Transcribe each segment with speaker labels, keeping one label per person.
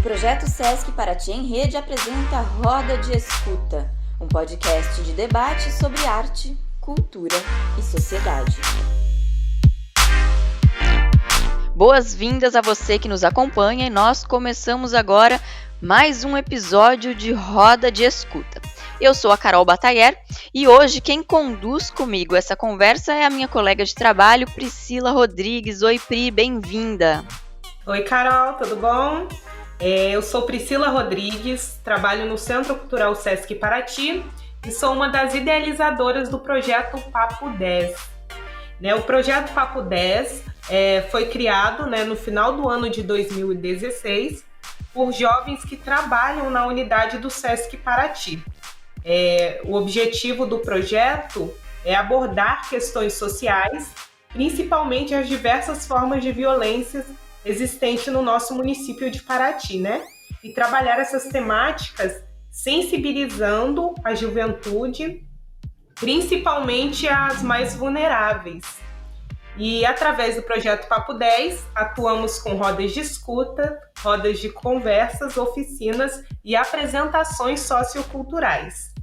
Speaker 1: Projeto Sesc Paraty em Rede apresenta Roda de Escuta, um podcast de debate sobre arte, cultura e sociedade. Boas-vindas a você que nos acompanha e nós começamos agora mais um episódio de Roda de Escuta. Eu sou a Carol Batayer e hoje quem conduz comigo essa conversa é a minha colega de trabalho, Priscila Rodrigues. Oi, Pri, bem-vinda!
Speaker 2: Oi, Carol, tudo bom? Eu sou Priscila Rodrigues, trabalho no Centro Cultural Sesc Paraty e sou uma das idealizadoras do projeto Papo 10. O projeto Papo 10 foi criado no final do ano de 2016 por jovens que trabalham na unidade do Sesc Paraty. O objetivo do projeto é abordar questões sociais, principalmente as diversas formas de violências existentes no nosso município de Paraty, e trabalhar essas temáticas sensibilizando a juventude, principalmente as mais vulneráveis. E através do projeto Papo 10, atuamos com rodas de escuta, rodas de conversas, oficinas e apresentações socioculturais.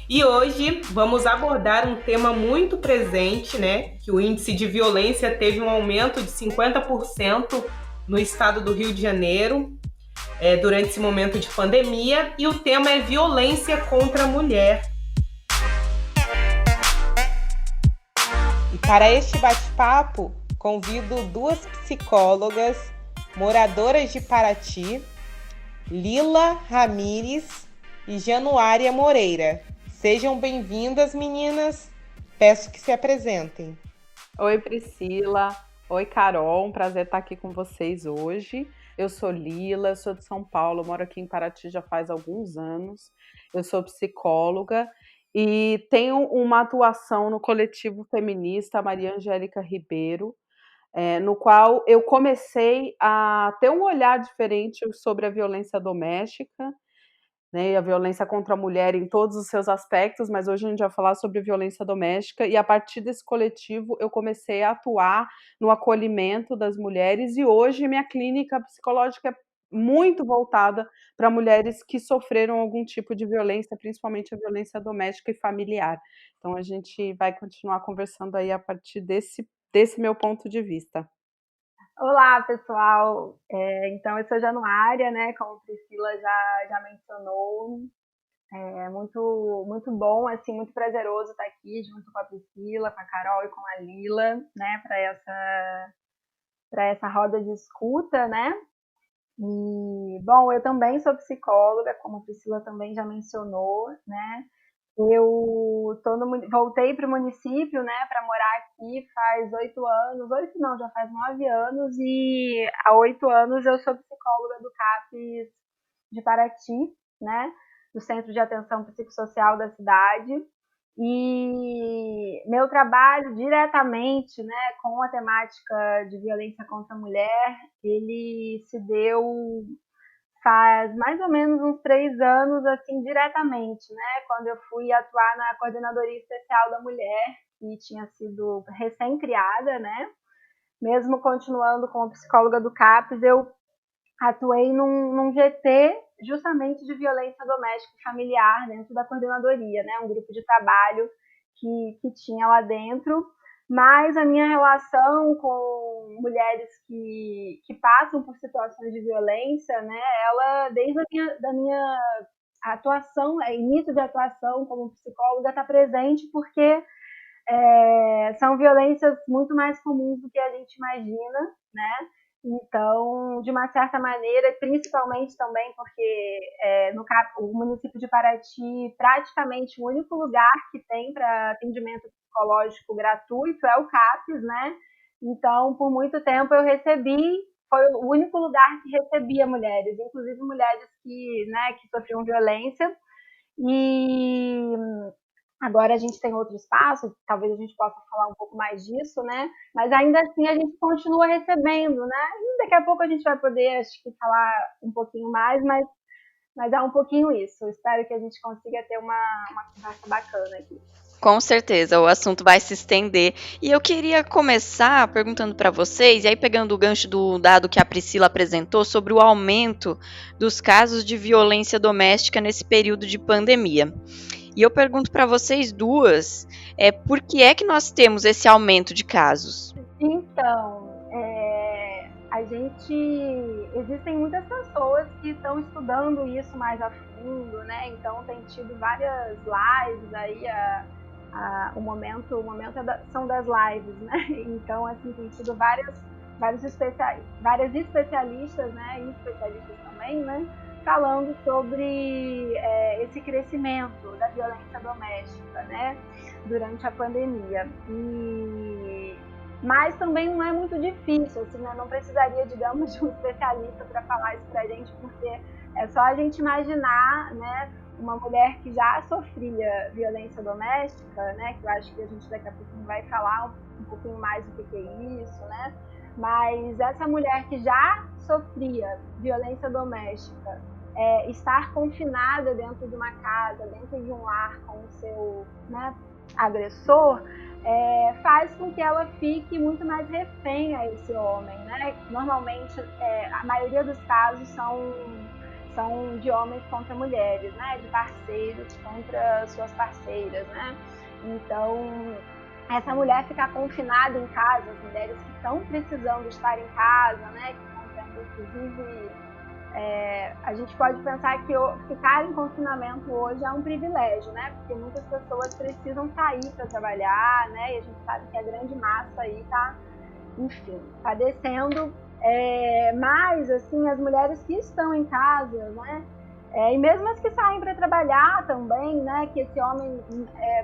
Speaker 2: E hoje vamos abordar um tema muito presente, que o índice de violência teve um aumento de 50% no estado do Rio de Janeiro durante esse momento de pandemia, e o tema é violência contra a mulher.
Speaker 3: E para este bate-papo, convido duas psicólogas, moradoras de Paraty, Lila Ramires e Januária Moreira. Sejam bem-vindas, meninas. Peço que se apresentem.
Speaker 4: Oi, Priscila. Oi, Carol. Um prazer estar aqui com vocês hoje. Eu sou Lila, sou de São Paulo, moro aqui em Paraty já faz alguns anos. Eu sou psicóloga e tenho uma atuação no coletivo feminista Maria Angélica Ribeiro, no qual eu comecei a ter um olhar diferente sobre a violência doméstica, e a violência contra a mulher em todos os seus aspectos, mas hoje a gente vai falar sobre violência doméstica, e a partir desse coletivo eu comecei a atuar no acolhimento das mulheres, e hoje minha clínica psicológica é muito voltada para mulheres que sofreram algum tipo de violência, principalmente a violência doméstica e familiar. Então a gente vai continuar conversando aí a partir desse meu ponto de vista.
Speaker 5: Olá, pessoal. Então, eu sou Januária, como a Priscila já mencionou. É muito, muito bom, assim, muito prazeroso estar aqui junto com a Priscila, com a Carol e com a Lila, para essa roda de escuta, E, bom, eu também sou psicóloga, como a Priscila também já mencionou, Eu voltei para o município, para morar aqui faz 8 anos, 8 não, já faz 9 anos, e há 8 anos eu sou psicóloga do CAPES de Paraty, do Centro de Atenção Psicossocial da cidade, e meu trabalho diretamente, com a temática de violência contra a mulher, ele se deu faz mais ou menos uns 3 anos, assim, diretamente, quando eu fui atuar na Coordenadoria Especial da Mulher, que tinha sido recém-criada, Mesmo continuando como psicóloga do CAPES, eu atuei num GT justamente de violência doméstica e familiar dentro da coordenadoria, um grupo de trabalho que tinha lá dentro. Mas a minha relação com mulheres que passam por situações de violência, ela, desde a minha atuação, início de atuação como psicóloga, está presente porque são violências muito mais comuns do que a gente imagina, Então, de uma certa maneira, principalmente também porque o município de Paraty, praticamente o único lugar que tem para atendimento psicológico gratuito é o CAPES, Então, por muito tempo eu foi o único lugar que recebia mulheres, inclusive mulheres que sofriam violência. E agora a gente tem outro espaço, talvez a gente possa falar um pouco mais disso, Mas ainda assim a gente continua recebendo, E daqui a pouco a gente vai poder, acho que, falar um pouquinho mais, mas é um pouquinho isso. Eu espero que a gente consiga ter uma conversa bacana aqui.
Speaker 1: Com certeza, o assunto vai se estender. E eu queria começar perguntando para vocês, e aí pegando o gancho do dado que a Priscila apresentou sobre o aumento dos casos de violência doméstica nesse período de pandemia. E eu pergunto para vocês duas, por que é que nós temos esse aumento de casos?
Speaker 5: Então, existem muitas pessoas que estão estudando isso mais a fundo, né? Então tem tido várias lives aí, o momento são das lives, né? Então, assim, tem tido várias especialistas, né? E especialistas também, né? Falando sobre esse crescimento da violência doméstica, né? Durante a pandemia. Mas também não é muito difícil, assim, né? Não precisaria, digamos, de um especialista para falar isso pra gente, porque é só a gente imaginar, né? Uma mulher que já sofria violência doméstica, né? Que eu acho que a gente daqui a pouquinho vai falar um pouquinho mais do que é isso, né? Mas essa mulher que já sofria violência doméstica, estar confinada dentro de uma casa, dentro de um lar com o seu, né, agressor, faz com que ela fique muito mais refém a esse homem, né? Normalmente, a maioria dos casos são de homens contra mulheres, né? De parceiros contra suas parceiras, né? Então, essa mulher ficar confinada em casa, as mulheres que estão precisando estar em casa, né? Que estão tendo, inclusive, a gente pode pensar que ficar em confinamento hoje é um privilégio, né? Porque muitas pessoas precisam sair para trabalhar, né? E a gente sabe que a grande massa aí está, enfim, padecendo. Mas, assim, as mulheres que estão em casa, né? E mesmo as que saem para trabalhar também, né? Que esse homem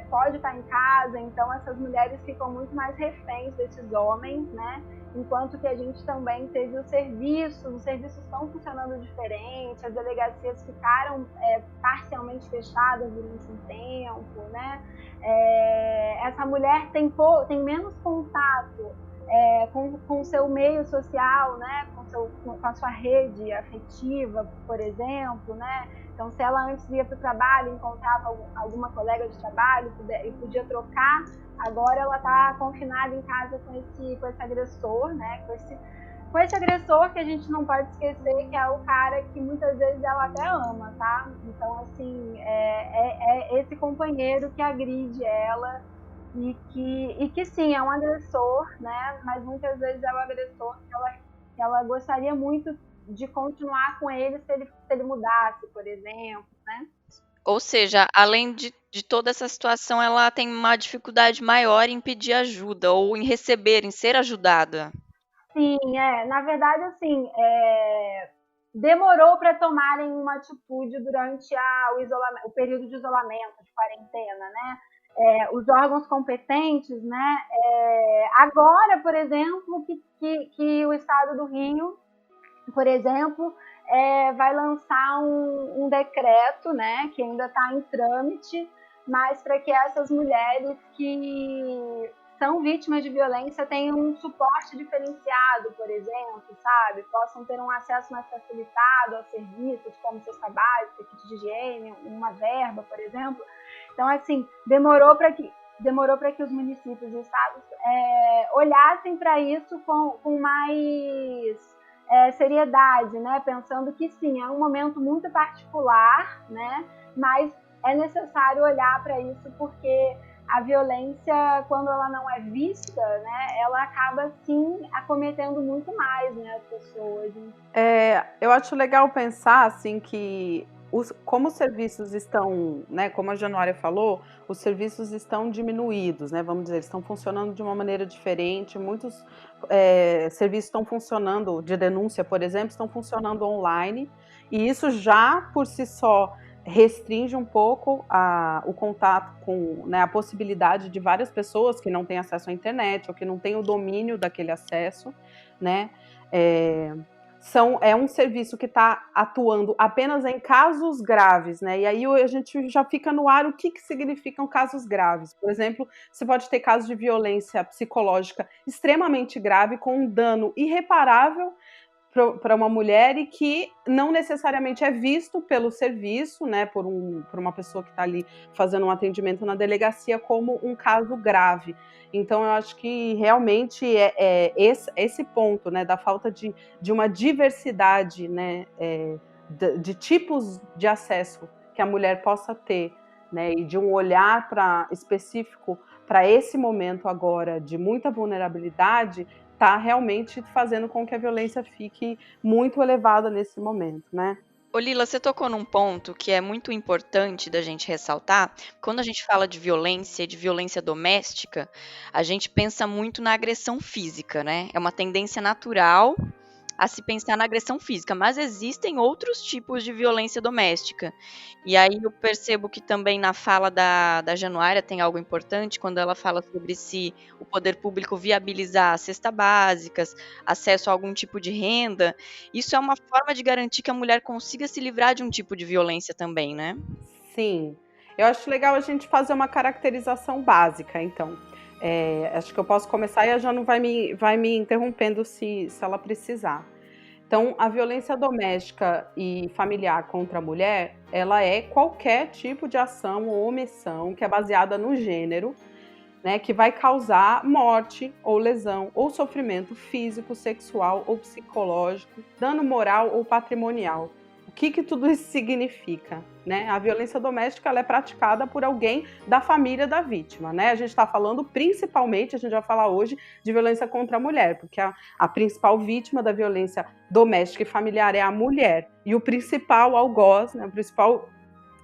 Speaker 5: pode estar em casa, então essas mulheres ficam muito mais reféns desses homens, né? Enquanto que a gente também teve os serviços estão funcionando diferente, as delegacias ficaram parcialmente fechadas durante um tempo, né? Essa mulher tem menos contato com o seu meio social, né? Com a sua rede afetiva, por exemplo, né? Então, se ela antes ia para o trabalho, encontrava alguma colega de trabalho e podia trocar, agora ela está confinada em casa com esse agressor, né? Com esse agressor que a gente não pode esquecer que é o cara que muitas vezes ela até ama, tá? Então, assim, é esse companheiro que agride ela e que sim, é um agressor, né? Mas muitas vezes é o agressor que ela gostaria muito de continuar com ele se ele mudasse, por exemplo, né?
Speaker 1: Ou seja, além de toda essa situação, ela tem uma dificuldade maior em pedir ajuda ou em receber, em ser ajudada.
Speaker 5: Sim, na verdade, assim, demorou para tomarem uma atitude durante o período de isolamento, de quarentena, né? Os órgãos competentes, né? Agora, por exemplo, que o Estado do Rio, por exemplo, vai lançar um decreto, né? Que ainda está em trâmite, mas para que essas mulheres que são vítimas de violência tenham um suporte diferenciado, por exemplo, sabe? Possam ter um acesso mais facilitado aos serviços, como cesta básica, kit de higiene, uma verba, por exemplo. Então, assim, demorou para que os municípios e estados olhassem para isso com mais seriedade, né? Pensando que sim, é um momento muito particular, né? Mas é necessário olhar para isso porque a violência, quando ela não é vista, né, ela acaba, sim, acometendo muito mais, né, as pessoas.
Speaker 4: Eu acho legal pensar, assim, que como os serviços estão, né, como a Januária falou, os serviços estão diminuídos, né, vamos dizer, estão funcionando de uma maneira diferente, muitos serviços estão funcionando, de denúncia, por exemplo, estão funcionando online, e isso já, por si só, restringe um pouco o contato com, né, a possibilidade de várias pessoas que não têm acesso à internet ou que não têm o domínio daquele acesso, né? É um serviço que está atuando apenas em casos graves, né? E aí a gente já fica no ar o que significam casos graves. Por exemplo, você pode ter casos de violência psicológica extremamente grave, com um dano irreparável para uma mulher e que não necessariamente é visto pelo serviço, né, por uma pessoa que está ali fazendo um atendimento na delegacia como um caso grave. Então, eu acho que realmente é esse ponto, né, da falta de uma diversidade, né, de tipos de acesso que a mulher possa ter, né, e de um olhar específico para esse momento agora de muita vulnerabilidade, está realmente fazendo com que a violência fique muito elevada nesse momento, né?
Speaker 1: Ô Lila, você tocou num ponto que é muito importante da gente ressaltar. Quando a gente fala de violência doméstica, a gente pensa muito na agressão física, né? É uma tendência natural a se pensar na agressão física, mas existem outros tipos de violência doméstica. E aí eu percebo que também na fala da Januária tem algo importante, quando ela fala sobre se o poder público viabilizar cestas básicas, acesso a algum tipo de renda, isso é uma forma de garantir que a mulher consiga se livrar de um tipo de violência também, né?
Speaker 4: Sim. Eu acho legal a gente fazer uma caracterização básica, então. Acho que eu posso começar e a Janu vai me interrompendo se ela precisar. Então, a violência doméstica e familiar contra a mulher, ela é qualquer tipo de ação ou omissão que é baseada no gênero, né, que vai causar morte ou lesão ou sofrimento físico, sexual ou psicológico, dano moral ou patrimonial. O que tudo isso significa? Né? A violência doméstica ela é praticada por alguém da família da vítima. Né? A gente está falando principalmente, a gente vai falar hoje, de violência contra a mulher, porque a principal vítima da violência doméstica e familiar é a mulher. E o principal algoz, né, a principal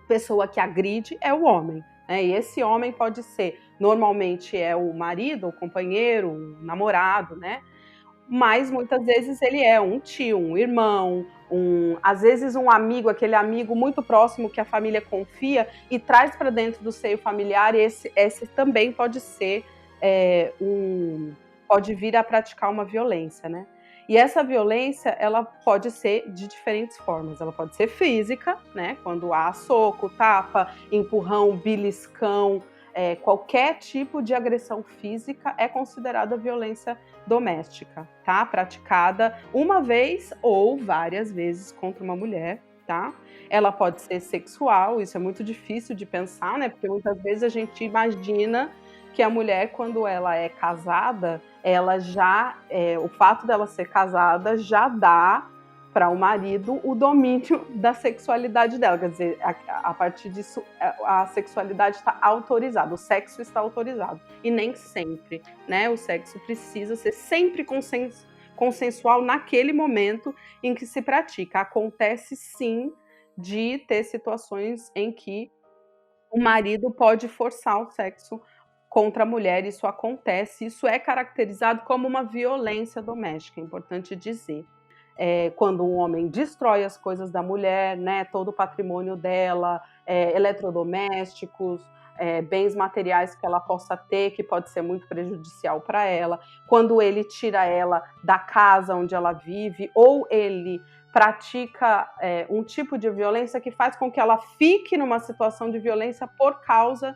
Speaker 4: pessoa que agride é o homem. Né? E esse homem pode ser, normalmente é o marido, o companheiro, o namorado, né? Mas muitas vezes ele é um tio, um irmão, às vezes um amigo, aquele amigo muito próximo que a família confia e traz para dentro do seio familiar. Esse também pode ser pode vir a praticar uma violência, né? E essa violência, ela pode ser de diferentes formas. Ela pode ser física, né? Quando há soco, tapa, empurrão, beliscão, qualquer tipo de agressão física é considerada violência doméstica, tá? Praticada uma vez ou várias vezes contra uma mulher, tá? Ela pode ser sexual, isso é muito difícil de pensar, né? Porque muitas vezes a gente imagina que a mulher, quando ela é casada, ela já, o fato dela ser casada já dá para o marido o domínio da sexualidade dela. Quer dizer, a partir disso, a sexualidade está autorizada, o sexo está autorizado. E nem sempre, né? O sexo precisa ser sempre consensual naquele momento em que se pratica. Acontece, sim, de ter situações em que o marido pode forçar o sexo contra a mulher. Isso acontece, isso é caracterizado como uma violência doméstica, é importante dizer. Quando um homem destrói as coisas da mulher, né, todo o patrimônio dela, eletrodomésticos, bens materiais que ela possa ter, que pode ser muito prejudicial para ela, quando ele tira ela da casa onde ela vive, ou ele pratica um tipo de violência que faz com que ela fique numa situação de violência por causa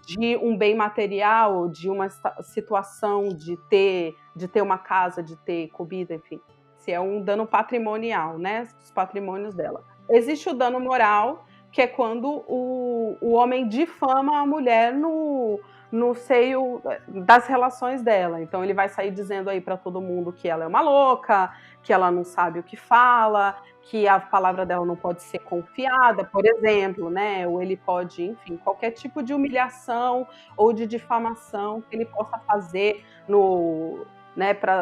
Speaker 4: de um bem material, de uma situação de ter uma casa, de ter comida, enfim. Se é um dano patrimonial, né, os patrimônios dela. Existe o dano moral, que é quando o homem difama a mulher no seio das relações dela. Então ele vai sair dizendo aí para todo mundo que ela é uma louca, que ela não sabe o que fala, que a palavra dela não pode ser confiada, por exemplo, né? Ou ele pode, enfim, qualquer tipo de humilhação ou de difamação que ele possa fazer no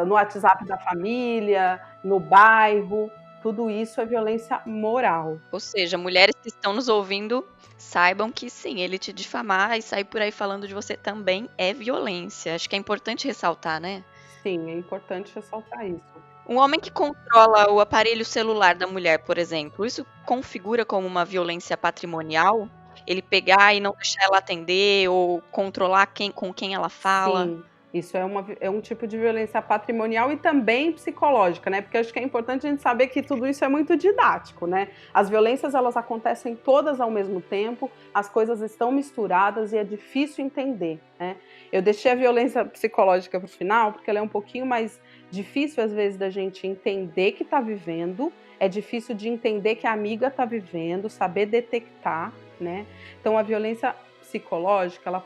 Speaker 4: WhatsApp da família, no bairro. Tudo isso é violência moral.
Speaker 1: Ou seja, mulheres que estão nos ouvindo, saibam que sim, ele te difamar e sair por aí falando de você também é violência. Acho que é importante ressaltar, né?
Speaker 4: Sim, é importante ressaltar isso.
Speaker 1: Um homem que controla o aparelho celular da mulher, por exemplo, isso configura como uma violência patrimonial? Ele pegar e não deixar ela atender ou controlar com quem ela fala?
Speaker 4: Sim. Isso é um tipo de violência patrimonial e também psicológica, né? Porque acho que é importante a gente saber que tudo isso é muito didático, né? As violências, elas acontecem todas ao mesmo tempo, as coisas estão misturadas e é difícil entender, né? Eu deixei a violência psicológica para o final, porque ela é um pouquinho mais difícil, às vezes, da gente entender que está vivendo, é difícil de entender que a amiga está vivendo, saber detectar, né? Então, a violência psicológica, ela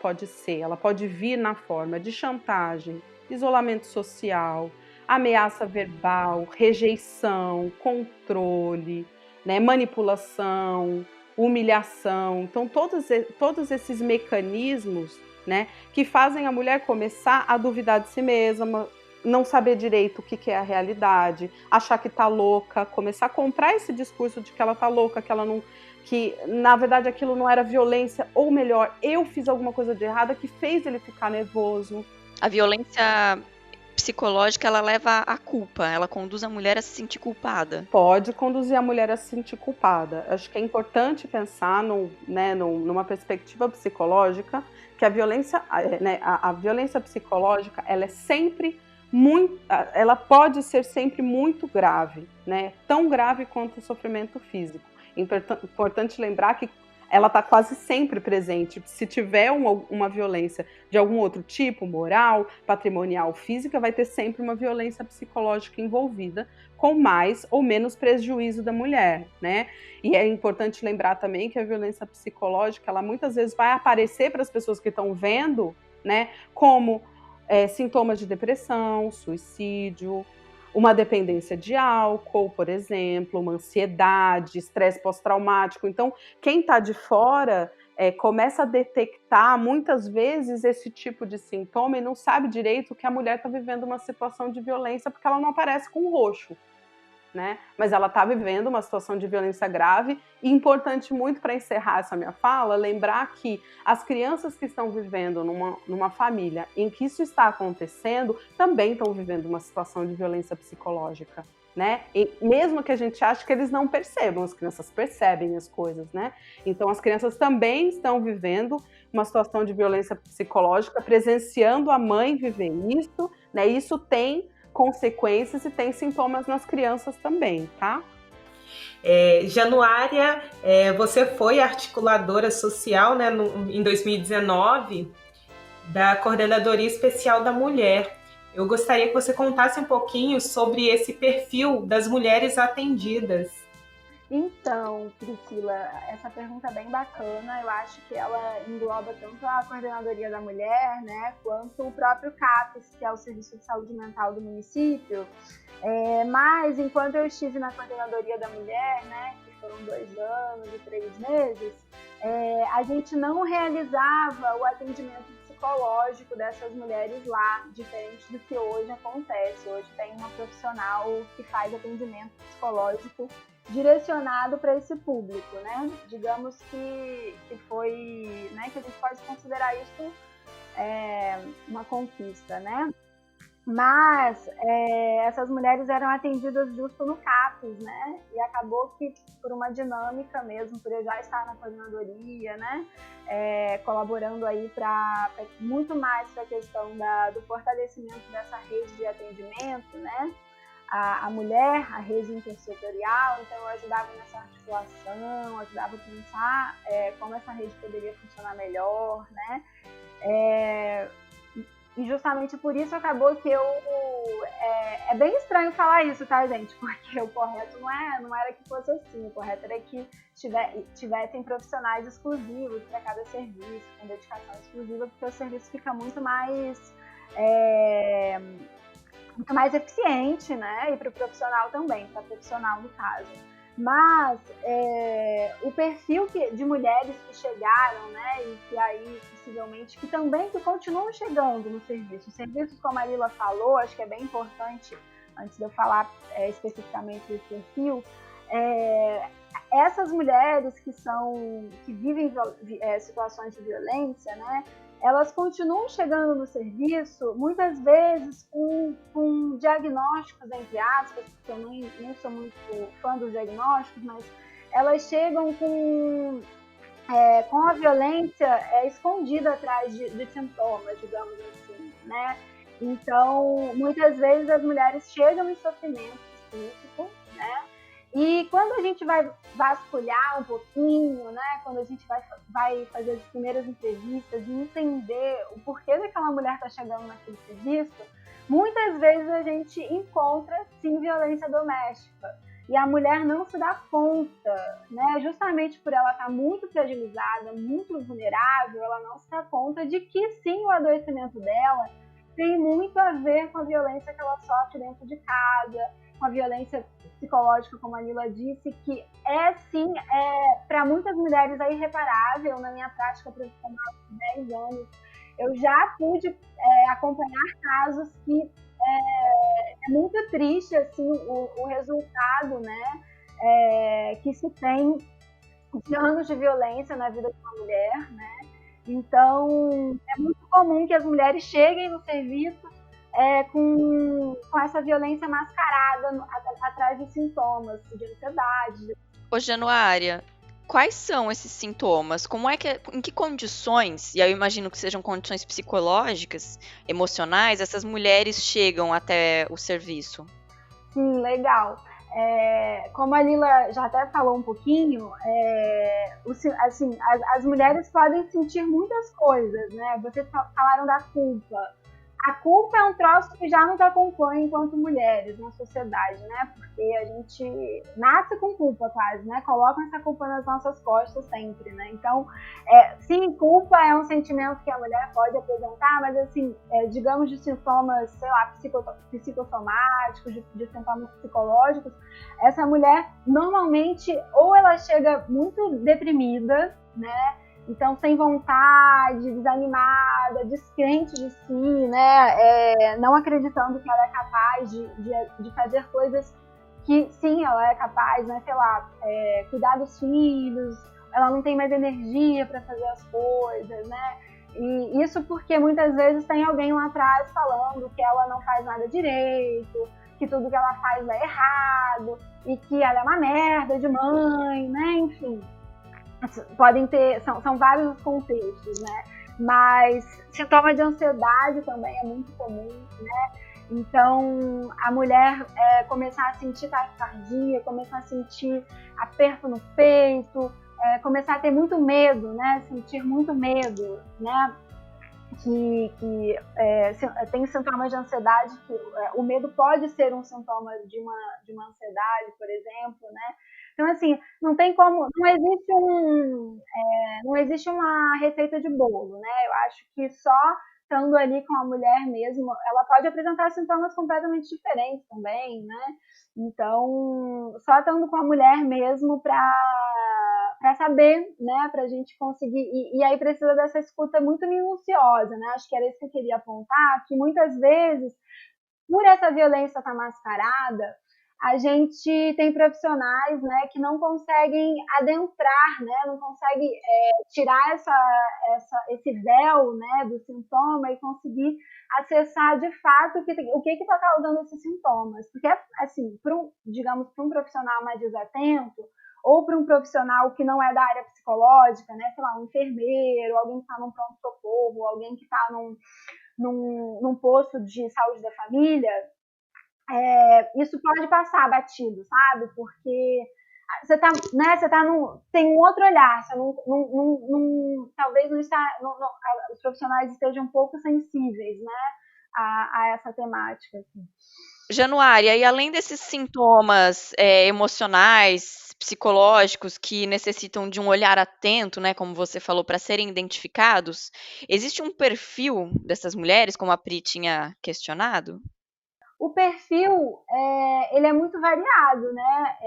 Speaker 4: pode vir na forma de chantagem, isolamento social, ameaça verbal, rejeição, controle, né, manipulação, humilhação. Então, todos esses mecanismos, né, que fazem a mulher começar a duvidar de si mesma, não saber direito o que é a realidade, achar que tá louca, começar a comprar esse discurso de que ela tá louca, que na verdade aquilo não era violência, ou melhor, eu fiz alguma coisa de errada que fez ele ficar nervoso.
Speaker 1: A violência psicológica, ela leva à culpa, ela conduz a mulher a se sentir culpada.
Speaker 4: Pode conduzir a mulher a se sentir culpada. Acho que é importante pensar numa perspectiva psicológica que a violência, né, a violência psicológica, ela pode ser sempre muito grave, né? Tão grave quanto o sofrimento físico. Importante lembrar que ela está quase sempre presente. Se tiver uma violência de algum outro tipo, moral, patrimonial, física, vai ter sempre uma violência psicológica envolvida, com mais ou menos prejuízo da mulher, né? E é importante lembrar também que a violência psicológica, ela muitas vezes vai aparecer para as pessoas que estão vendo, né, como sintomas de depressão, suicídio, uma dependência de álcool, por exemplo, uma ansiedade, estresse pós-traumático. Então, quem está de fora começa a detectar muitas vezes esse tipo de sintoma e não sabe direito que a mulher está vivendo uma situação de violência porque ela não aparece com roxo, né? Mas ela está vivendo uma situação de violência grave. E importante muito para encerrar essa minha fala, lembrar que as crianças que estão vivendo numa família em que isso está acontecendo também estão vivendo uma situação de violência psicológica, né? E mesmo que a gente ache que eles não percebam, as crianças percebem as coisas, né? Então as crianças também estão vivendo uma situação de violência psicológica, presenciando a mãe viver isso, né? Isso tem consequências e tem sintomas nas crianças também, tá?
Speaker 2: Januária, você foi articuladora social, né, em 2019 da Coordenadoria Especial da Mulher. Eu gostaria que você contasse um pouquinho sobre esse perfil das mulheres atendidas.
Speaker 5: Então, Priscila, essa pergunta é bem bacana. Eu acho que ela engloba tanto a Coordenadoria da Mulher, né, quanto o próprio CAPES, que é o Serviço de Saúde Mental do município. Mas, enquanto eu estive na Coordenadoria da Mulher, né, que foram 2 anos e 3 meses, a gente não realizava o atendimento psicológico dessas mulheres lá, diferente do que hoje acontece. Hoje tem uma profissional que faz atendimento psicológico direcionado para esse público, né? Digamos que foi, né, que a gente pode considerar isso uma conquista, né? Mas essas mulheres eram atendidas justo no CAPES, né? E acabou que por uma dinâmica mesmo, por eu já estar na coordenadoria, né? Colaborando aí muito mais para a questão do fortalecimento dessa rede de atendimento, né? A mulher, a rede intersetorial, então eu ajudava nessa articulação, ajudava a pensar como essa rede poderia funcionar melhor, né? E justamente por isso acabou que é bem estranho falar isso, tá, gente? Porque o correto não era que fosse assim, o correto era que tivessem profissionais exclusivos para cada serviço, com dedicação exclusiva, porque o serviço fica muito mais eficiente, né? E para o profissional também, para a profissional no caso. Mas o perfil de mulheres que chegaram, né? E que aí possivelmente que continuam chegando no serviço. Serviços, como a Lila falou, acho que é bem importante, antes de eu falar especificamente desse perfil, essas mulheres que vivem situações de violência, né? Elas continuam chegando no serviço, muitas vezes com diagnósticos, entre aspas, porque eu nem sou muito fã dos diagnósticos, mas elas chegam com a violência escondida atrás de sintomas, digamos assim, né? Então, muitas vezes as mulheres chegam em sofrimento físico, né? E quando a gente vai vasculhar um pouquinho, né? Quando a gente vai fazer as primeiras entrevistas e entender o porquê daquela mulher estar chegando naquele serviço, muitas vezes a gente encontra, sim, violência doméstica. E a mulher não se dá conta, né? Justamente por ela estar muito fragilizada, muito vulnerável, ela não se dá conta de que, sim, o adoecimento dela tem muito a ver com a violência que ela sofre dentro de casa, com a violência psicológica, como a Lila disse, que sim, para muitas mulheres é irreparável. Na minha prática profissional de 10 anos, eu já pude acompanhar casos que é muito triste assim, o resultado, né, que se tem de anos de violência na vida de uma mulher, né? Então, é muito comum que as mulheres cheguem no serviço com essa violência mascarada atrás de sintomas de ansiedade.
Speaker 1: Ô, Januária, quais são esses sintomas? Em que condições, e aí eu imagino que sejam condições psicológicas, emocionais, essas mulheres chegam até o serviço?
Speaker 5: Sim, legal. Como a Lila já até falou um pouquinho, assim, as mulheres podem sentir muitas coisas, né? Vocês falaram da culpa. A culpa é um troço que já nos acompanha enquanto mulheres na sociedade, né? Porque a gente nasce com culpa quase, né? Colocam essa culpa nas nossas costas sempre, né? Então, sim, culpa é um sentimento que a mulher pode apresentar, mas assim, digamos de sintomas, sei lá, psicossomáticos, de sintomas psicológicos, essa mulher normalmente ou ela chega muito deprimida, né? Então, sem vontade, desanimada, descrente de si, né? Não acreditando que ela é capaz de fazer coisas que, sim, ela é capaz, né? Sei lá, cuidar dos filhos, ela não tem mais energia para fazer as coisas, né? E isso porque muitas vezes tem alguém lá atrás falando que ela não faz nada direito, que tudo que ela faz é errado, e que ela é uma merda de mãe, né? Enfim. Podem ter, são vários os contextos, né? Mas sintoma de ansiedade também é muito comum, né? Então, a mulher começar a sentir taquicardia, começar a sentir aperto no peito, começar a ter muito medo, né? Sentir muito medo, né? Tem sintomas de ansiedade, que o medo pode ser um sintoma de uma ansiedade, por exemplo, né? Então, assim, não tem como, não existe uma receita de bolo, né? Eu acho que só estando ali com a mulher mesmo, ela pode apresentar sintomas completamente diferentes também, né? Então, só estando com a mulher mesmo para saber, né, para a gente conseguir, e aí precisa dessa escuta muito minuciosa, né? Acho que era isso que eu queria apontar, que muitas vezes, por essa violência estar mascarada, a gente tem profissionais, né, que não conseguem adentrar, né, não conseguem tirar esse véu, né, do sintoma e conseguir acessar de fato o que está causando esses sintomas. Porque, assim, digamos, para um profissional mais desatento, ou para um profissional que não é da área psicológica, né, sei lá, um enfermeiro, alguém que está num pronto-socorro, alguém que está num posto de saúde da família, isso pode passar batido, sabe? Porque você tá, né, tem um outro olhar, você talvez não está, os profissionais estejam um pouco sensíveis, né, a essa temática. Assim.
Speaker 1: Januária, e além desses sintomas emocionais, psicológicos, que necessitam de um olhar atento, né, como você falou, para serem identificados, existe um perfil dessas mulheres, como a Pri tinha questionado?
Speaker 5: O perfil, ele é muito variado, né?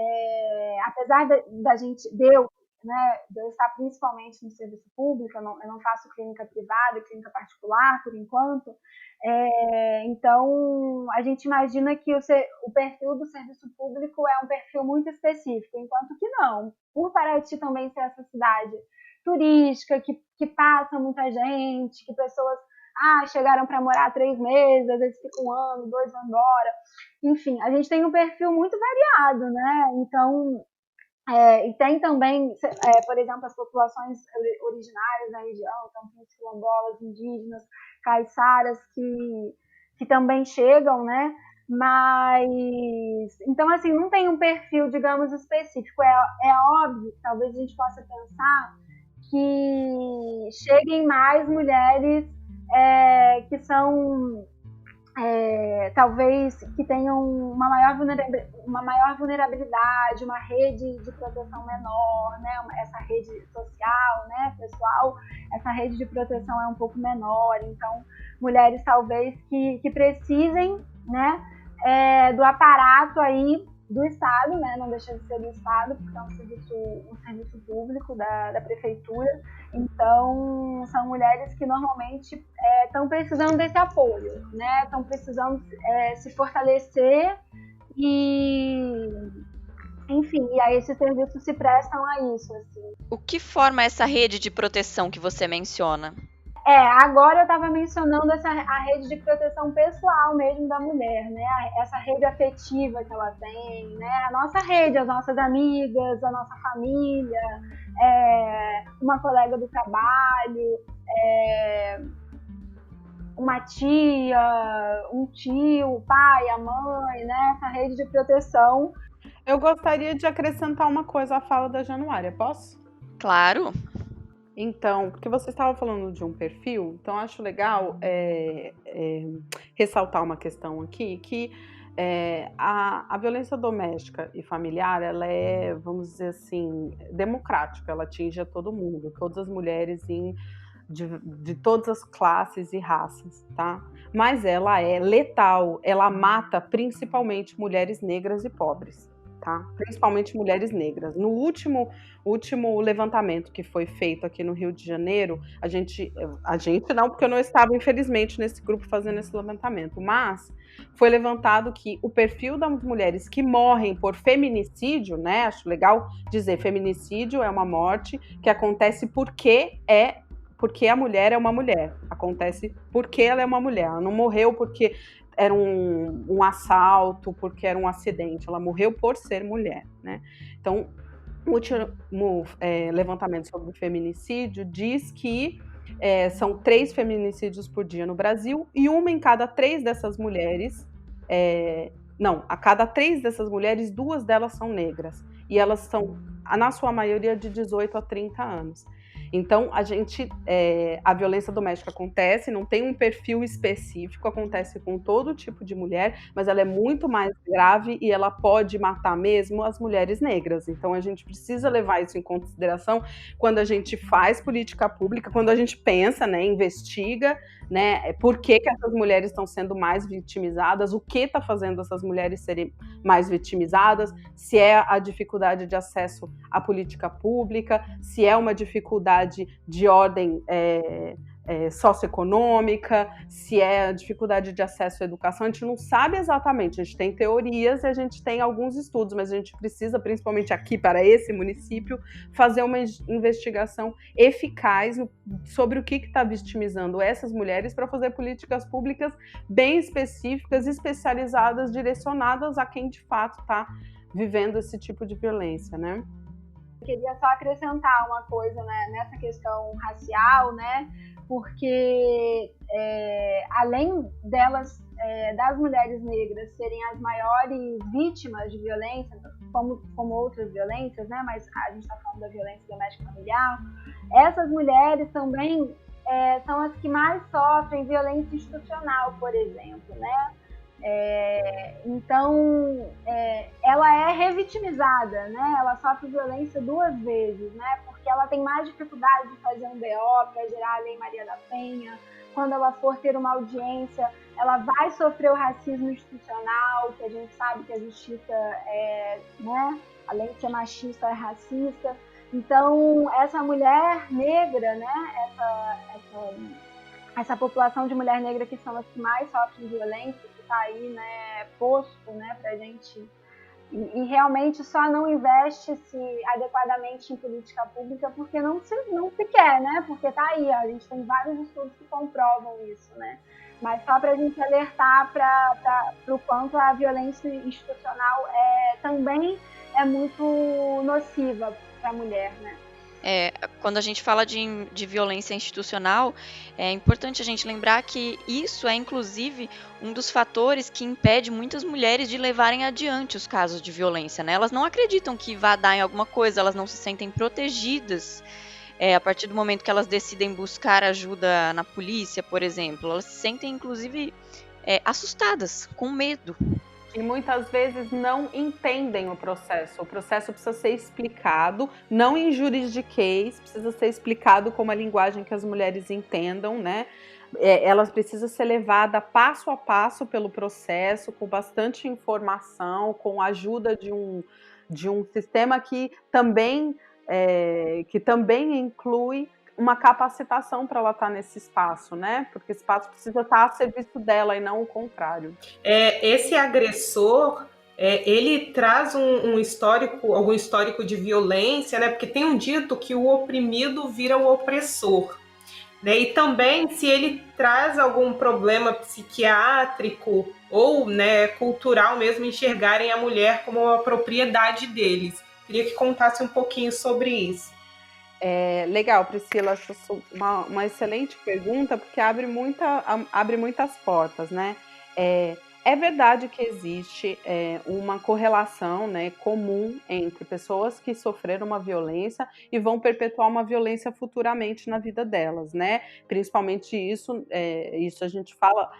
Speaker 5: Apesar de eu estar principalmente no serviço público, eu não faço clínica privada, clínica particular, por enquanto. Então, a gente imagina que o perfil do serviço público é um perfil muito específico, enquanto que não. Por Paraty também ser essa cidade turística, que passa muita gente, que pessoas chegaram para morar 3 meses, às vezes fica 1 ano, 2 vão embora. Enfim, a gente tem um perfil muito variado, né? Então, e tem também, por exemplo, as populações originárias da região, então tem os quilombolas, indígenas, caiçaras, que também chegam, né? Mas, então, assim, não tem um perfil, digamos, específico. É óbvio que talvez a gente possa pensar que cheguem mais mulheres que são, talvez, que tenham uma maior vulnerabilidade, uma rede de proteção menor, né? Essa rede social, né, pessoal, essa rede de proteção é um pouco menor. Então, mulheres talvez que precisem, né, do aparato aí do Estado, né? Não deixa de ser do Estado, porque é um serviço público da prefeitura. Então, são mulheres que normalmente estão precisando desse apoio, né? Estão precisando se fortalecer e, enfim, e aí esses serviços se prestam a isso, assim.
Speaker 1: O que forma essa rede de proteção que você menciona?
Speaker 5: Agora eu estava mencionando a rede de proteção pessoal mesmo da mulher, né? Essa rede afetiva que ela tem, né? A nossa rede, as nossas amigas, a nossa família, uma colega do trabalho, uma tia, um tio, o pai, a mãe, né? Essa rede de proteção.
Speaker 4: Eu gostaria de acrescentar uma coisa à fala da Januária, posso?
Speaker 1: Claro.
Speaker 4: Então, porque você estava falando de um perfil, então acho legal ressaltar uma questão aqui, que a violência doméstica e familiar, ela é, vamos dizer assim, democrática, ela atinge a todo mundo, todas as mulheres de todas as classes e raças, tá? Mas ela é letal, ela mata principalmente mulheres negras e pobres. Tá? Principalmente mulheres negras. No último levantamento que foi feito aqui no Rio de Janeiro, a gente não, porque eu não estava, infelizmente, nesse grupo fazendo esse levantamento, mas foi levantado que o perfil das mulheres que morrem por feminicídio, né? Acho legal dizer, feminicídio é uma morte que acontece porque a mulher é uma mulher. Acontece porque ela é uma mulher. Ela não morreu porque era um assalto, porque era um acidente. Ela morreu por ser mulher, né? Então, o último levantamento sobre o feminicídio diz que são 3 feminicídios por dia no Brasil e uma em cada 3 dessas mulheres... a cada 3 dessas mulheres, 2 delas são negras. E elas são, na sua maioria, de 18 a 30 anos. Então, a violência doméstica acontece, não tem um perfil específico, acontece com todo tipo de mulher, mas ela é muito mais grave e ela pode matar mesmo as mulheres negras. Então, a gente precisa levar isso em consideração quando a gente faz política pública, quando a gente pensa, né, investiga, né, por que essas mulheres estão sendo mais vitimizadas, o que está fazendo essas mulheres serem mais vitimizadas, se é a dificuldade de acesso à política pública, se é uma dificuldade de ordem socioeconômica, se é a dificuldade de acesso à educação. A gente não sabe exatamente, a gente tem teorias e a gente tem alguns estudos, mas a gente precisa, principalmente aqui para esse município, fazer uma investigação eficaz sobre o que está vitimizando essas mulheres para fazer políticas públicas bem específicas, especializadas, direcionadas a quem de fato está vivendo esse tipo de violência, né?
Speaker 5: Eu queria só acrescentar uma coisa, né, nessa questão racial, né, porque além delas, das mulheres negras serem as maiores vítimas de violência, como outras violências, né, mas a gente está falando da violência doméstica familiar, essas mulheres também são as que mais sofrem violência institucional, por exemplo, né? Então, ela é revitimizada, né? Ela sofre violência 2 vezes, né? Porque ela tem mais dificuldade de fazer um BO para gerar a Lei Maria da Penha. Quando ela for ter uma audiência, ela vai sofrer o racismo institucional, que a gente sabe que a justiça né? Além de ser machista, é racista. Então, essa mulher negra, né? Essa população de mulher negra que são as que mais sofrem violência, que está aí, né, posto, né, pra gente, e realmente só não investe-se adequadamente em política pública porque não se quer, né, porque tá aí, a gente tem vários estudos que comprovam isso, né, mas só pra gente alertar para o quanto a violência institucional também é muito nociva para a mulher, né.
Speaker 1: Quando a gente fala de violência institucional, é importante a gente lembrar que isso é, inclusive, um dos fatores que impede muitas mulheres de levarem adiante os casos de violência, né? Elas não acreditam que vai dar em alguma coisa, elas não se sentem protegidas. A partir do momento que elas decidem buscar ajuda na polícia, por exemplo, elas se sentem, inclusive, assustadas, com medo.
Speaker 4: E muitas vezes não entendem o processo. O processo precisa ser explicado, não em juridiquês, precisa ser explicado com uma linguagem que as mulheres entendam, né? Elas precisam ser levadas passo a passo pelo processo, com bastante informação, com a ajuda de um sistema que também inclui uma capacitação para ela estar nesse espaço, né? Porque esse espaço precisa estar a serviço dela e não o contrário.
Speaker 2: Esse agressor, ele traz algum histórico de violência, né? Porque tem um dito que o oprimido vira o opressor, né? E também se ele traz algum problema psiquiátrico ou, né, cultural mesmo, enxergarem a mulher como uma propriedade deles. Queria que contasse um pouquinho sobre isso.
Speaker 4: Legal, Priscila, acho uma excelente pergunta, porque abre muitas portas, né? É verdade que existe uma correlação, né, comum entre pessoas que sofreram uma violência e vão perpetuar uma violência futuramente na vida delas, né? Principalmente isso a gente fala.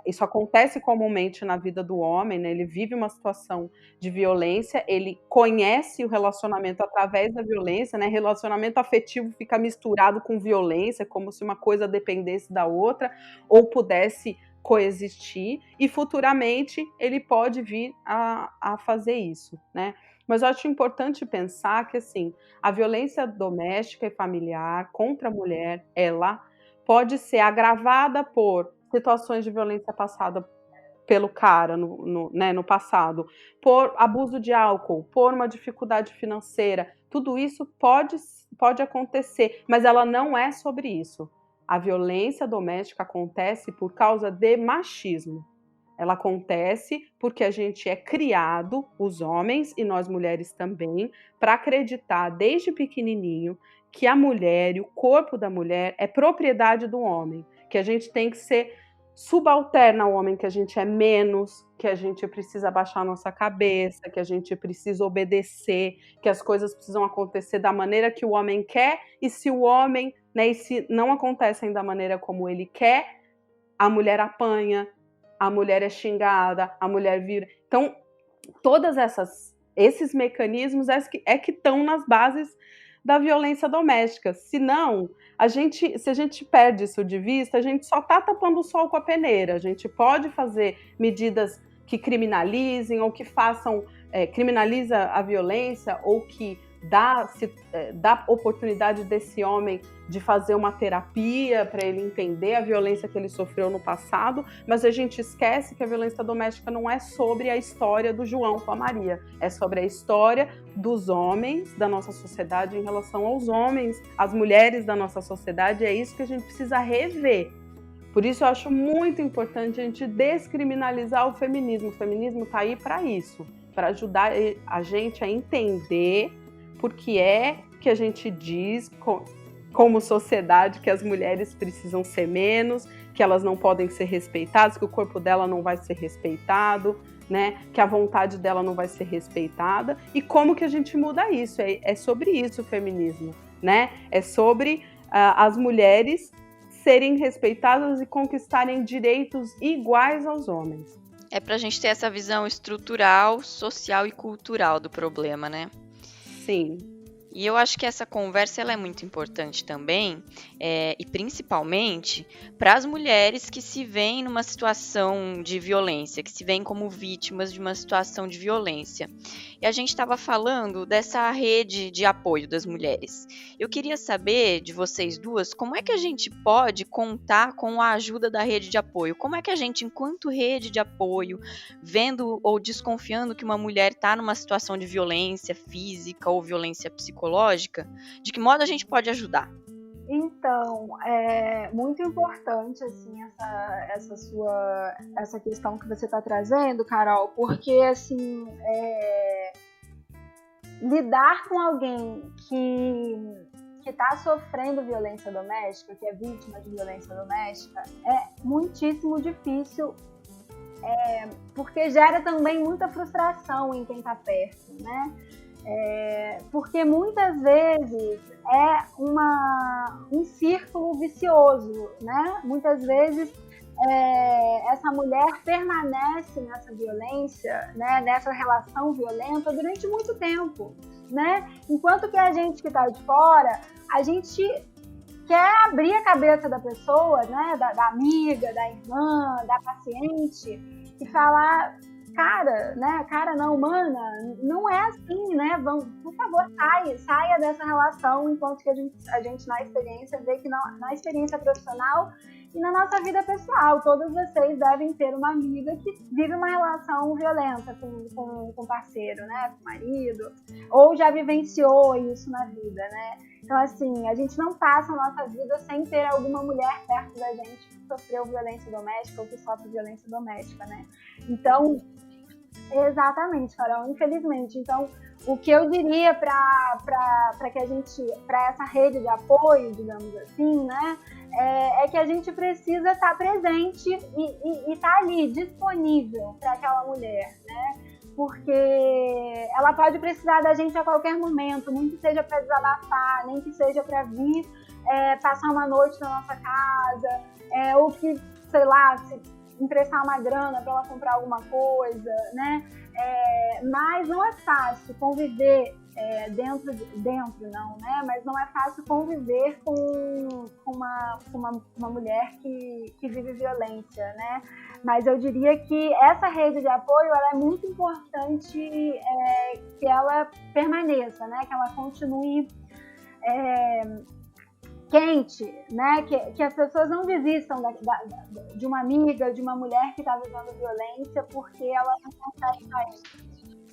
Speaker 4: Isso acontece comumente na vida do homem, né? Ele vive uma situação de violência, ele conhece o relacionamento através da violência, né? Relacionamento afetivo fica misturado com violência, como se uma coisa dependesse da outra, ou pudesse coexistir, e futuramente ele pode vir a fazer isso, né? Mas eu acho importante pensar que, assim, a violência doméstica e familiar contra a mulher, ela pode ser agravada por situações de violência passada pelo cara no passado, por abuso de álcool, por uma dificuldade financeira, tudo isso pode acontecer, mas ela não é sobre isso. A violência doméstica acontece por causa de machismo. Ela acontece porque a gente é criado, os homens e nós mulheres também, para acreditar desde pequenininho que a mulher e o corpo da mulher é propriedade do homem, que a gente tem que ser subalterna ao homem, que a gente é menos, que a gente precisa abaixar a nossa cabeça, que a gente precisa obedecer, que as coisas precisam acontecer da maneira que o homem quer, e se o homem, né, e se não acontecem da maneira como ele quer, a mulher apanha, a mulher é xingada, a mulher vira. Então, todos esses mecanismos que estão nas bases da violência doméstica. Senão, se a gente perde isso de vista, a gente só está tapando o sol com a peneira. A gente pode fazer medidas que criminalizem ou que criminaliza a violência ou que dá oportunidade desse homem de fazer uma terapia para ele entender a violência que ele sofreu no passado, mas a gente esquece que a violência doméstica não é sobre a história do João com a Maria, é sobre a história dos homens da nossa sociedade em relação aos homens, às mulheres da nossa sociedade, é isso que a gente precisa rever. Por isso eu acho muito importante a gente descriminalizar o feminismo. O feminismo está aí para isso, para ajudar a gente a entender por que é que a gente diz como sociedade que as mulheres precisam ser menos, que elas não podem ser respeitadas, que o corpo dela não vai ser respeitado, né? Que a vontade dela não vai ser respeitada, e como que a gente muda isso? É sobre isso o feminismo, né? É sobre as mulheres serem respeitadas e conquistarem direitos iguais aos homens.
Speaker 1: É pra gente ter essa visão estrutural, social e cultural do problema, né?
Speaker 4: Sim.
Speaker 1: E eu acho que essa conversa ela é muito importante também, e principalmente para as mulheres que se veem numa situação de violência, que se veem como vítimas de uma situação de violência. E a gente estava falando dessa rede de apoio das mulheres. Eu queria saber de vocês duas, como é que a gente pode contar com a ajuda da rede de apoio? Como é que a gente, enquanto rede de apoio, vendo ou desconfiando que uma mulher está numa situação de violência física ou violência psicológica, de que modo a gente pode ajudar?
Speaker 5: Então, é muito importante assim essa questão que você está trazendo, Carol, porque assim lidar com alguém que está sofrendo violência doméstica, que é vítima de violência doméstica, é muitíssimo difícil, porque gera também muita frustração em quem está perto, né? Porque muitas vezes é um círculo vicioso, né? Muitas vezes essa mulher permanece nessa violência, né? Nessa relação violenta durante muito tempo, né? Enquanto que a gente que está de fora, a gente quer abrir a cabeça da pessoa, né? Da amiga, da irmã, da paciente, e falar: cara, né? Cara não, mana, não é assim, né? Por favor, saia dessa relação, enquanto que a gente na experiência vê que na experiência profissional e na nossa vida pessoal, todos vocês devem ter uma amiga que vive uma relação violenta com o parceiro, né? Com o marido, ou já vivenciou isso na vida, né? Então, assim, a gente não passa a nossa vida sem ter alguma mulher perto da gente que sofreu violência doméstica ou que sofre violência doméstica, né? Então, exatamente, Carol, infelizmente. Então, o que eu diria para essa rede de apoio, digamos assim, né, é que a gente precisa estar presente e estar ali, disponível para aquela mulher, né? Porque ela pode precisar da gente a qualquer momento, nem que seja para desabafar, nem que seja para vir passar uma noite na nossa casa, ou que, sei lá, emprestar uma grana para ela comprar alguma coisa, né? Mas não é fácil conviver dentro não, né? Mas não é fácil conviver com uma mulher que vive violência, né? Mas eu diria que essa rede de apoio, ela é muito importante, que ela permaneça, né? Que ela continue quente, né? Que as pessoas não desistam de uma amiga, de uma mulher que está vivendo violência, porque ela não consegue sair.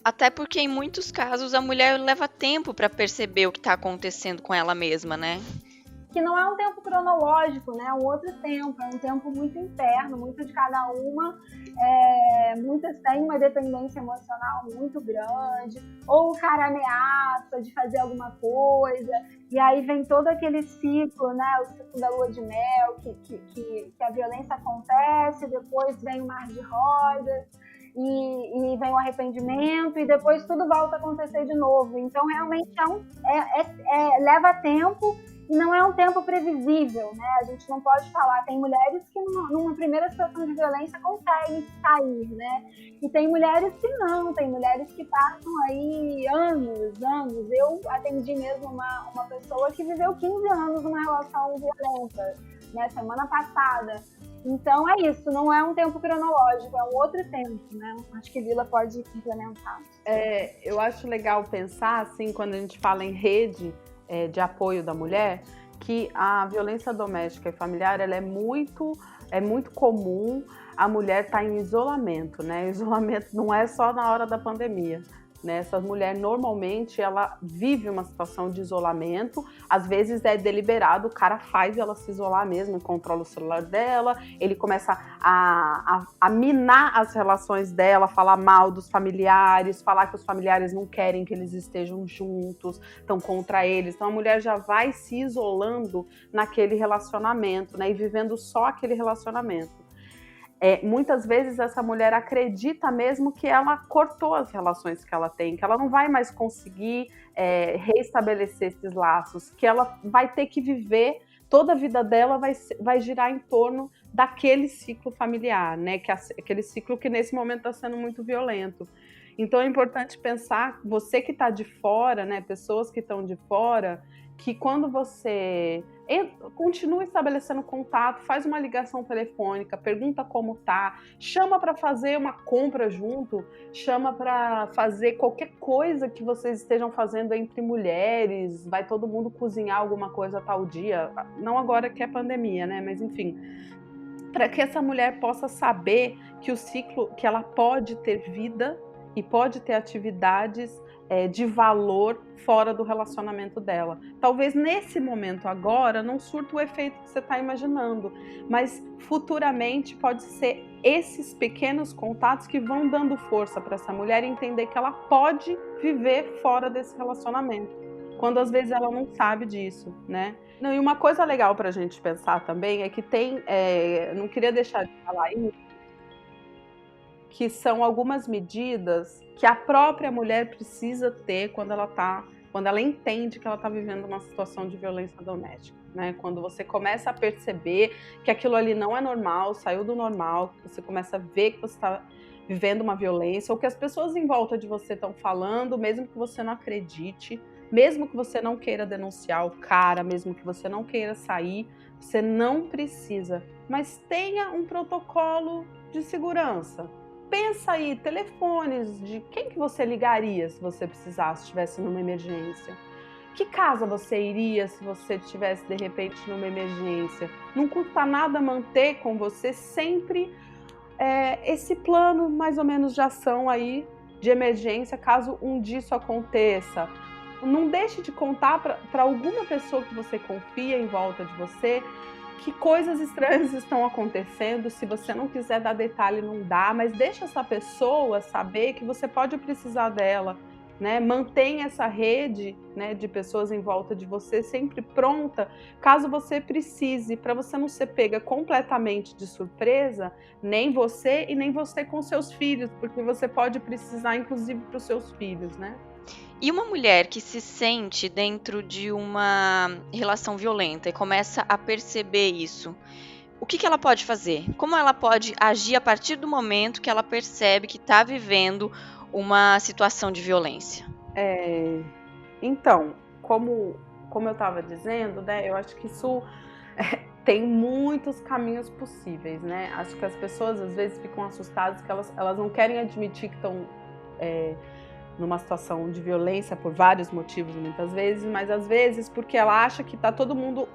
Speaker 1: Até porque em muitos casos a mulher leva tempo para perceber o que está acontecendo com ela mesma, né?
Speaker 5: Que não é um tempo cronológico, né? É um outro tempo, é um tempo muito interno, muito de cada uma. Muitas têm uma dependência emocional muito grande, ou o cara ameaça de fazer alguma coisa, e aí vem todo aquele ciclo, né? O ciclo da lua de mel, que a violência acontece, depois vem o mar de rosas, e vem o arrependimento, e depois tudo volta a acontecer de novo. Então, realmente leva tempo, e não é um tempo previsível, né? A gente não pode falar. Tem mulheres que numa primeira situação de violência conseguem sair, né? E tem mulheres que não, tem mulheres que passam aí anos. Eu atendi mesmo uma pessoa que viveu 15 anos numa relação violenta, né? Semana passada. Então é isso, não é um tempo cronológico, é um outro tempo, né? Acho que Lila pode complementar.
Speaker 4: Eu acho legal pensar, assim, quando a gente fala em rede de apoio da mulher, que a violência doméstica e familiar, ela é muito comum a mulher estar em isolamento, né? Isolamento não é só na hora da pandemia, né? Essa mulher, normalmente, ela vive uma situação de isolamento, às vezes é deliberado, o cara faz ela se isolar mesmo, controla o celular dela, ele começa a minar as relações dela, falar mal dos familiares, falar que os familiares não querem que eles estejam juntos, estão contra eles. Então a mulher já vai se isolando naquele relacionamento, né? E vivendo só aquele relacionamento. Muitas vezes essa mulher acredita mesmo que ela cortou as relações que ela tem, que ela não vai mais conseguir reestabelecer esses laços, que ela vai ter que viver, toda a vida dela vai girar em torno daquele ciclo familiar, né? Aquele ciclo que nesse momento está sendo muito violento. Então é importante pensar, você que está de fora, né? Pessoas que estão de fora, que quando você continua estabelecendo contato, faz uma ligação telefônica, pergunta como tá, chama para fazer uma compra junto, chama para fazer qualquer coisa que vocês estejam fazendo entre mulheres, vai todo mundo cozinhar alguma coisa tal dia, não agora que é pandemia, né? Mas enfim, para que essa mulher possa saber que o ciclo, que ela pode ter vida e pode ter atividades de valor fora do relacionamento dela. Talvez nesse momento agora não surta o efeito que você está imaginando, mas futuramente pode ser esses pequenos contatos que vão dando força para essa mulher entender que ela pode viver fora desse relacionamento, quando às vezes ela não sabe disso, né? Não, e uma coisa legal para a gente pensar também é que não queria deixar de falar isso, que são algumas medidas que a própria mulher precisa ter quando ela entende que ela está vivendo uma situação de violência doméstica, né? Quando você começa a perceber que aquilo ali não é normal, saiu do normal, que você começa a ver que você está vivendo uma violência, ou que as pessoas em volta de você estão falando, mesmo que você não acredite, mesmo que você não queira denunciar o cara, mesmo que você não queira sair, você não precisa, mas tenha um protocolo de segurança. Pensa aí, telefones, de quem que você ligaria se você precisasse, estivesse numa emergência? Que casa você iria se você estivesse, de repente, numa emergência? Não custa nada manter com você sempre esse plano, mais ou menos, de ação aí, de emergência, caso um dia isso aconteça. Não deixe de contar para alguma pessoa que você confia em volta de você que coisas estranhas estão acontecendo. Se você não quiser dar detalhe, não dá, mas deixa essa pessoa saber que você pode precisar dela, né? Mantenha essa rede, né, de pessoas em volta de você sempre pronta, caso você precise, para você não ser pega completamente de surpresa, nem você e nem você com seus filhos, porque você pode precisar, inclusive, para os seus filhos, né?
Speaker 1: E uma mulher que se sente dentro de uma relação violenta e começa a perceber isso, o que ela pode fazer? Como ela pode agir a partir do momento que ela percebe que está vivendo uma situação de violência?
Speaker 4: Então, como eu estava dizendo, né, eu acho que isso tem muitos caminhos possíveis, né? Acho que as pessoas às vezes ficam assustadas que elas não querem admitir que estão numa situação de violência por vários motivos, muitas vezes, mas às vezes porque ela acha que está todo mundo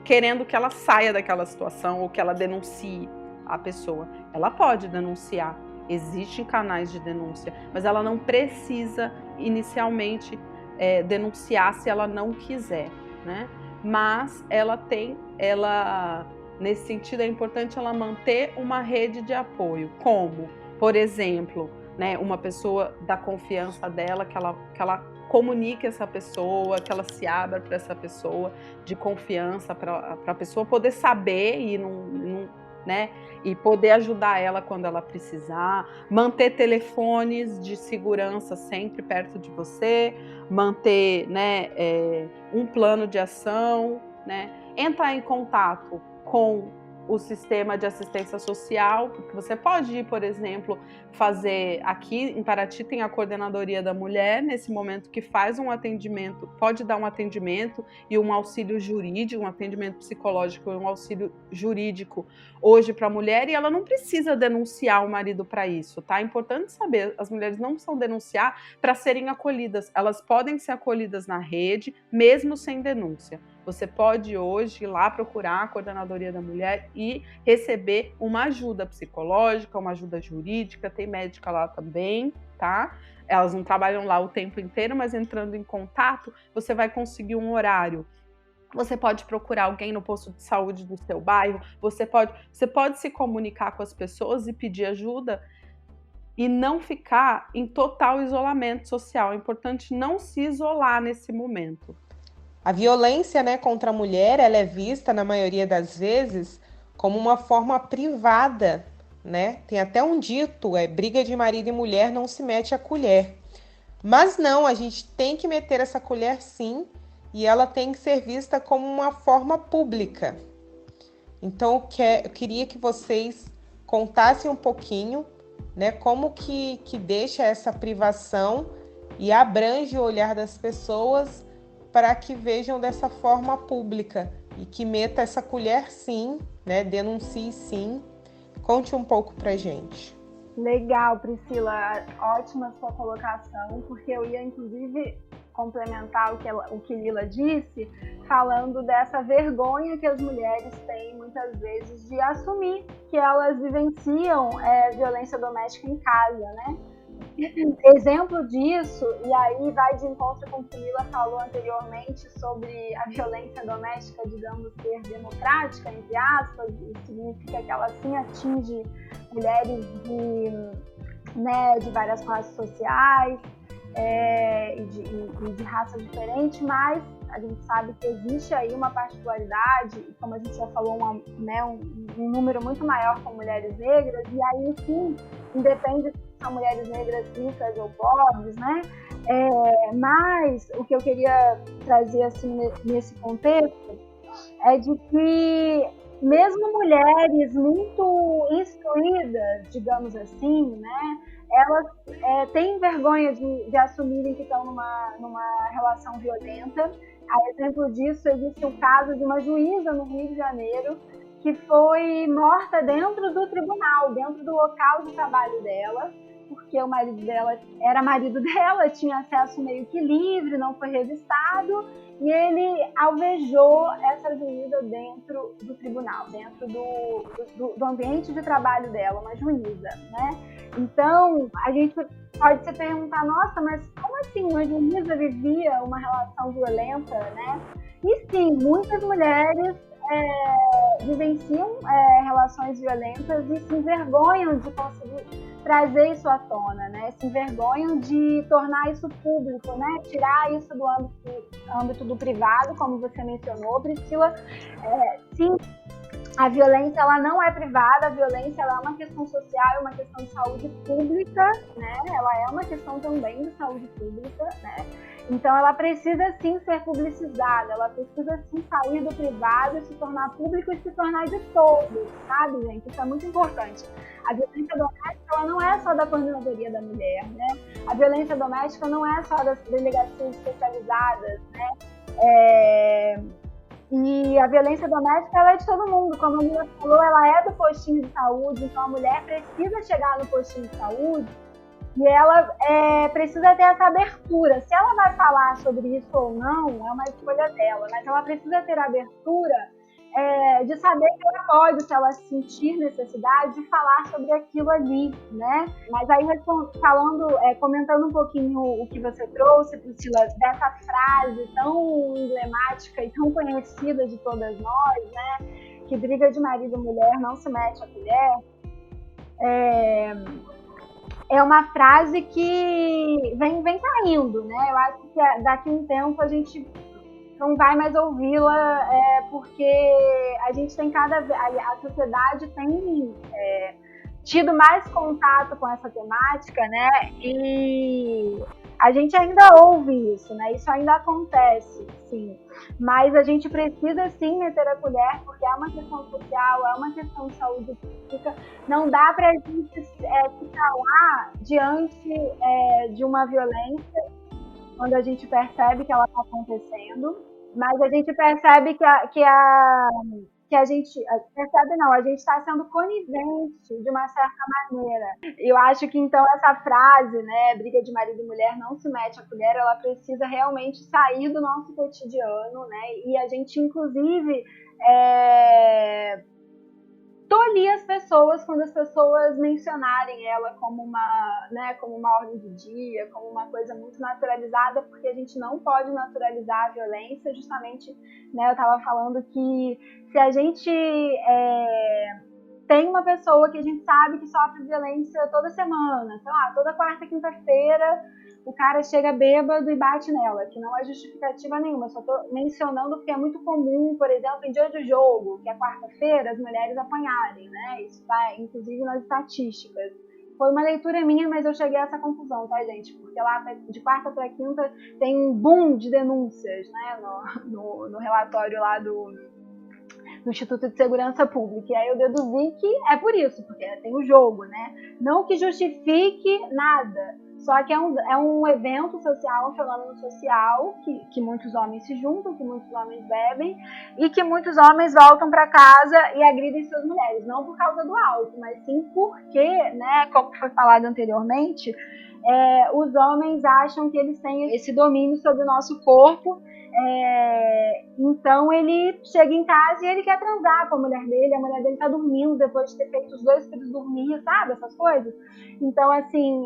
Speaker 4: querendo que ela saia daquela situação ou que ela denuncie a pessoa. Ela pode denunciar, existem canais de denúncia, mas ela não precisa inicialmente denunciar se ela não quiser, né? Mas nesse sentido é importante ela manter uma rede de apoio, como, por exemplo, né, uma pessoa da confiança dela, que ela comunique essa pessoa, que ela se abra para essa pessoa de confiança, para a pessoa poder saber e poder ajudar ela quando ela precisar, manter telefones de segurança sempre perto de você, manter, né, um plano de ação, né, entrar em contato com o sistema de assistência social, porque você pode ir, por exemplo, fazer aqui em Paraty tem a Coordenadoria da Mulher, nesse momento que faz um atendimento, pode dar um atendimento e um auxílio jurídico, um atendimento psicológico e um auxílio jurídico hoje para a mulher, e ela não precisa denunciar o marido para isso, tá? É importante saber, as mulheres não precisam denunciar para serem acolhidas, elas podem ser acolhidas na rede, mesmo sem denúncia. Você pode hoje ir lá procurar a Coordenadoria da Mulher e receber uma ajuda psicológica, uma ajuda jurídica, tem médica lá também, tá? Elas não trabalham lá o tempo inteiro, mas entrando em contato, você vai conseguir um horário. Você pode procurar alguém no posto de saúde do seu bairro, você pode se comunicar com as pessoas e pedir ajuda e não ficar em total isolamento social. É importante não se isolar nesse momento.
Speaker 3: A violência, né, contra a mulher, ela é vista, na maioria das vezes, como uma forma privada, né? Tem até um dito, briga de marido e mulher não se mete a colher. Mas não, a gente tem que meter essa colher sim, e ela tem que ser vista como uma forma pública. Então, eu queria que vocês contassem um pouquinho, né, como que deixa essa privação e abrange o olhar das pessoas para que vejam dessa forma pública e que meta essa colher sim, né? Denuncie sim. Conte um pouco pra gente.
Speaker 5: Legal, Priscila, ótima sua colocação, porque eu ia inclusive complementar o que Lila disse, falando dessa vergonha que as mulheres têm muitas vezes de assumir que elas vivenciam violência doméstica em casa, né? Exemplo disso, e aí vai de encontro com o que Lila falou anteriormente sobre a violência doméstica, digamos, ser democrática, entre aspas, isso significa que ela sim atinge mulheres de várias classes sociais, e de raça diferente, mas a gente sabe que existe aí uma particularidade, e como a gente já falou, um número muito maior com mulheres negras, e aí sim, independe se são mulheres negras ricas ou pobres, né? Mas o que eu queria trazer assim, nesse contexto é de que mesmo mulheres muito instruídas, digamos assim, né, elas têm vergonha de assumirem que estão numa relação violenta. A exemplo disso, existe o caso de uma juíza no Rio de Janeiro que foi morta dentro do tribunal, dentro do local de trabalho dela, porque o marido dela era marido dela, tinha acesso meio que livre, não foi revistado, e ele alvejou essa juíza dentro do tribunal, dentro do ambiente de trabalho dela, uma juíza, né? Então, a gente pode se perguntar, nossa, mas como assim uma juíza vivia uma relação violenta, né? E sim, muitas mulheres vivenciam relações violentas e se envergonham de conseguir trazer isso à tona, né? Se envergonham de tornar isso público, né? Tirar isso do âmbito do privado, como você mencionou, Priscila. Sim, a violência ela não é privada, a violência ela é uma questão social, é uma questão de saúde pública, né? Ela é uma questão também de saúde pública, né? Então ela precisa sim ser publicizada, ela precisa sim sair do privado e se tornar público e se tornar de todos, sabe, gente? Isso é muito importante. A violência doméstica ela não é só da Coordenadoria da Mulher, né? A violência doméstica não é só das delegacias especializadas, né? E a violência doméstica ela é de todo mundo, como a Mila falou, ela é do postinho de saúde, então a mulher precisa chegar no postinho de saúde e ela precisa ter essa abertura. Se ela vai falar sobre isso ou não, é uma escolha dela, mas ela precisa ter a abertura de saber que ela pode, se ela sentir necessidade, de falar sobre aquilo ali, né? Mas aí, comentando um pouquinho o que você trouxe, Priscila, dessa frase tão emblemática e tão conhecida de todas nós, né? Que briga de marido e mulher não se mete a colher. É uma frase que vem caindo, né? Eu acho que daqui a um tempo a gente não vai mais ouvi-la, porque a gente tem a sociedade tem tido mais contato com essa temática, né? E a gente ainda ouve isso, né? Isso ainda acontece, sim. Mas a gente precisa sim meter a colher, porque é uma questão social, é uma questão de saúde pública. Não dá para a gente se calar diante de uma violência quando a gente percebe que ela está acontecendo, mas a gente percebe que a gente percebe não, a gente está sendo conivente de uma certa maneira. Eu acho que então essa frase, né, briga de marido e mulher não se mete a colher, ela precisa realmente sair do nosso cotidiano, né? E a gente inclusive tolir as pessoas quando as pessoas mencionarem ela como uma ordem do dia, como uma coisa muito naturalizada, porque a gente não pode naturalizar a violência, justamente, né, eu estava falando que se a gente tem uma pessoa que a gente sabe que sofre violência toda semana, sei lá, toda quarta, quinta-feira, o cara chega bêbado e bate nela, que não é justificativa nenhuma, só estou mencionando porque é muito comum, por exemplo, em dia de jogo, que é quarta-feira, as mulheres apanharem, né? Isso está, inclusive, nas estatísticas. Foi uma leitura minha, mas eu cheguei a essa conclusão, tá, gente? Porque lá, de quarta para quinta, tem um boom de denúncias, né, no relatório lá do Instituto de Segurança Pública. E aí eu deduzi que é por isso, porque tem o jogo, né? Não que justifique nada, só que é um evento social, um fenômeno social que muitos homens se juntam, que muitos homens bebem e que muitos homens voltam para casa e agridem suas mulheres. Não por causa do álcool, mas sim porque, né, como foi falado anteriormente, os homens acham que eles têm esse domínio sobre o nosso corpo. Então ele chega em casa e ele quer transar com a mulher dele tá dormindo depois de ter feito os dois filhos dormir, sabe, essas coisas. Então assim,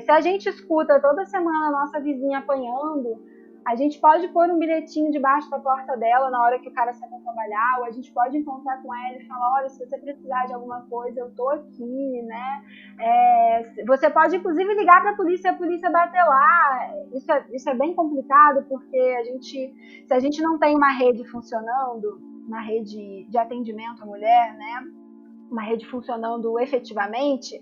Speaker 5: se a gente escuta toda semana a nossa vizinha apanhando A gente pode pôr um bilhetinho debaixo da porta dela na hora que o cara sai para trabalhar, ou a gente pode encontrar com ela e falar, olha, se você precisar de alguma coisa, eu tô aqui, né? Você pode, inclusive, ligar para a polícia bater lá. Isso é bem complicado, porque se a gente não tem uma rede funcionando, uma rede de atendimento à mulher, né? Uma rede funcionando efetivamente,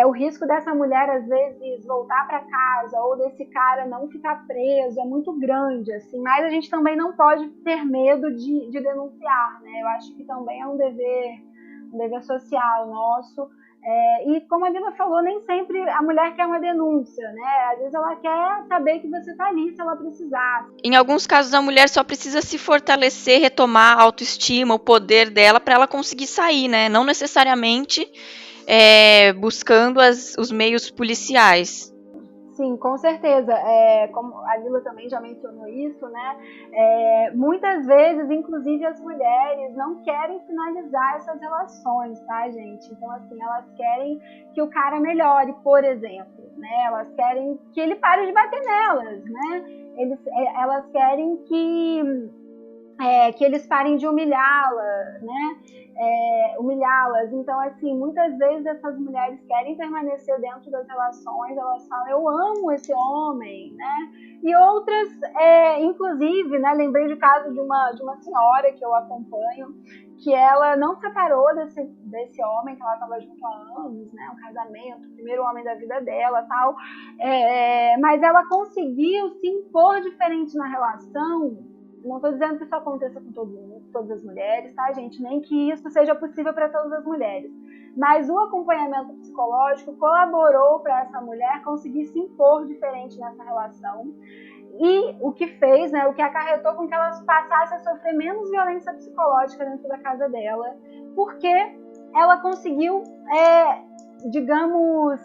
Speaker 5: o risco dessa mulher, às vezes, voltar para casa ou desse cara não ficar preso é muito grande, assim, mas a gente também não pode ter medo de denunciar, né? Eu acho que também é um dever social nosso. E como a Lila falou, nem sempre a mulher quer uma denúncia, né? Às vezes ela quer saber que você está ali se ela precisar.
Speaker 1: Em alguns casos, a mulher só precisa se fortalecer, retomar a autoestima, o poder dela, para ela conseguir sair, né? Não necessariamente buscando os meios policiais.
Speaker 5: Sim, com certeza. Como a Lila também já mencionou isso, né? Muitas vezes, inclusive, as mulheres não querem finalizar essas relações, tá, gente? Então, assim, elas querem que o cara melhore, por exemplo, né? Elas querem que ele pare de bater nelas, né? Elas querem que eles parem de humilhá-la, né? Humilhá-las. Então, assim, muitas vezes essas mulheres querem permanecer dentro das relações, elas falam, eu amo esse homem, né? E outras, inclusive, né, lembrei do caso de uma senhora que eu acompanho, que ela não separou desse homem que ela estava junto há anos, né? Um casamento, o primeiro homem da vida dela, tal. Mas ela conseguiu se impor diferente na relação. Não estou dizendo que isso aconteça com todas as mulheres, tá, gente? Nem que isso seja possível para todas as mulheres. Mas o acompanhamento psicológico colaborou para essa mulher conseguir se impor diferente nessa relação. E o que fez, né, o que acarretou com que ela passasse a sofrer menos violência psicológica dentro da casa dela, porque ela conseguiu, digamos,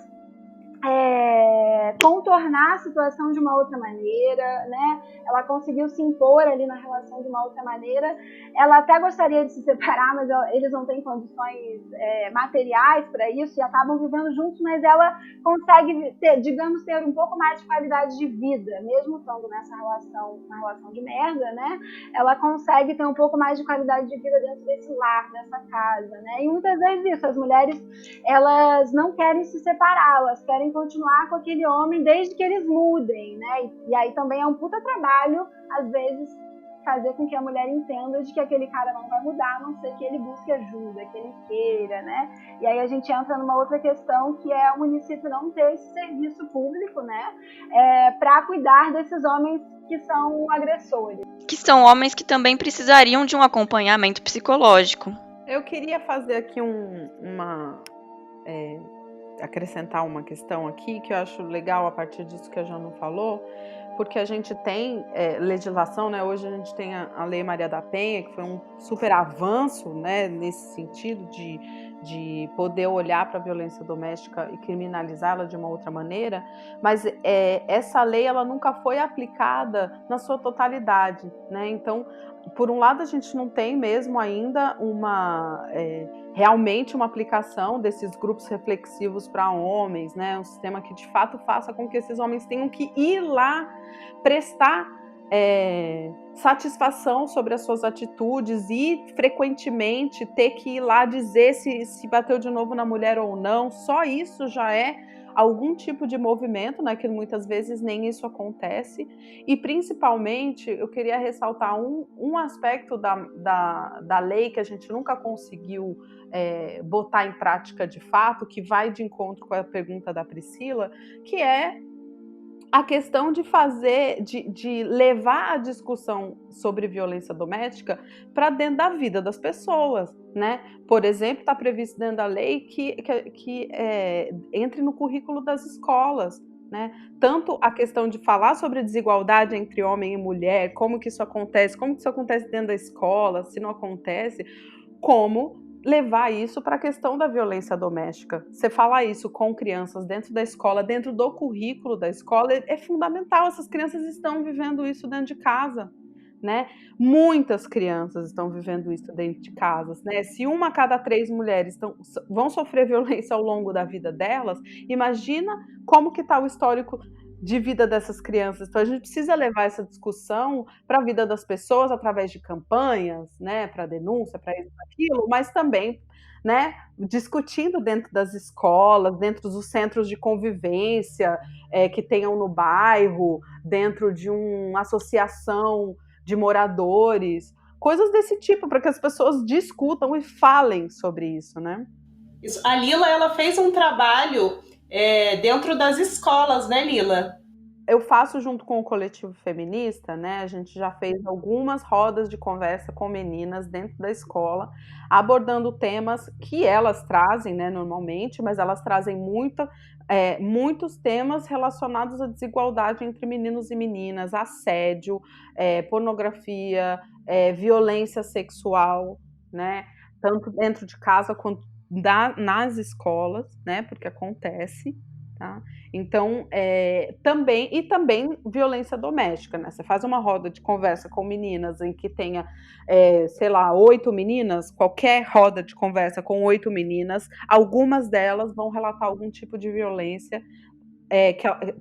Speaker 5: contornar a situação de uma outra maneira, né? Ela conseguiu se impor ali na relação de uma outra maneira. Ela até gostaria de se separar, mas eles não têm condições materiais para isso e acabam vivendo juntos, mas ela consegue ter um pouco mais de qualidade de vida, mesmo estando nessa relação, uma relação de merda, né? Ela consegue ter um pouco mais de qualidade de vida dentro desse lar, dessa casa, né? E muitas vezes isso, as mulheres, elas não querem se separar, elas querem continuar com aquele homem desde que eles mudem, né? E aí também é um puta trabalho, às vezes, fazer com que a mulher entenda de que aquele cara não vai mudar, a não ser que ele busque ajuda, que ele queira, né? E aí a gente entra numa outra questão, que é o município não ter esse serviço público, né? Para cuidar desses homens que são agressores.
Speaker 1: Que são homens que também precisariam de um acompanhamento psicológico.
Speaker 4: Eu queria fazer aqui acrescentar uma questão aqui, que eu acho legal a partir disso que a Janu falou, porque a gente tem legislação, né? Hoje a gente tem a Lei Maria da Penha, que foi um super avanço, né, nesse sentido de poder olhar para a violência doméstica e criminalizá-la de uma outra maneira, mas essa lei ela nunca foi aplicada na sua totalidade, né? Então, por um lado, a gente não tem mesmo ainda realmente uma aplicação desses grupos reflexivos para homens, né? Um sistema que de fato faça com que esses homens tenham que ir lá prestar satisfação sobre as suas atitudes e frequentemente ter que ir lá dizer se bateu de novo na mulher ou não. Só isso já é algum tipo de movimento, né, que muitas vezes nem isso acontece. E principalmente eu queria ressaltar um aspecto da lei que a gente nunca conseguiu botar em prática de fato, que vai de encontro com a pergunta da Priscila, que é a questão de levar a discussão sobre violência doméstica para dentro da vida das pessoas, né? Por exemplo, está previsto dentro da lei que entre no currículo das escolas, né? Tanto a questão de falar sobre desigualdade entre homem e mulher, como que isso acontece dentro da escola, se não acontece, como levar isso para a questão da violência doméstica. Você falar isso com crianças dentro da escola, dentro do currículo da escola, é fundamental. Essas crianças estão vivendo isso dentro de casa, né? Muitas crianças estão vivendo isso dentro de casas, né? Se 1 a cada 3 mulheres vão sofrer violência ao longo da vida delas, imagina como que está o histórico de vida dessas crianças. Então a gente precisa levar essa discussão para a vida das pessoas através de campanhas, né, para denúncia, para isso, para aquilo, mas também, né, discutindo dentro das escolas, dentro dos centros de convivência que tenham no bairro, dentro de uma associação de moradores, coisas desse tipo, para que as pessoas discutam e falem sobre isso, né?
Speaker 2: Isso. A Lila, ela fez um trabalho dentro das escolas, né, Lila?
Speaker 4: Eu faço junto com o coletivo feminista, né? A gente já fez algumas rodas de conversa com meninas dentro da escola, abordando temas que elas trazem, né, normalmente, mas elas trazem muitos temas relacionados à desigualdade entre meninos e meninas, assédio, pornografia, violência sexual, né? Tanto dentro de casa quanto nas escolas, né? Porque acontece. Tá? Então, também violência doméstica, né? Você faz uma roda de conversa com meninas em que tenha, sei lá, 8 meninas, qualquer roda de conversa com 8 meninas, algumas delas vão relatar algum tipo de violência,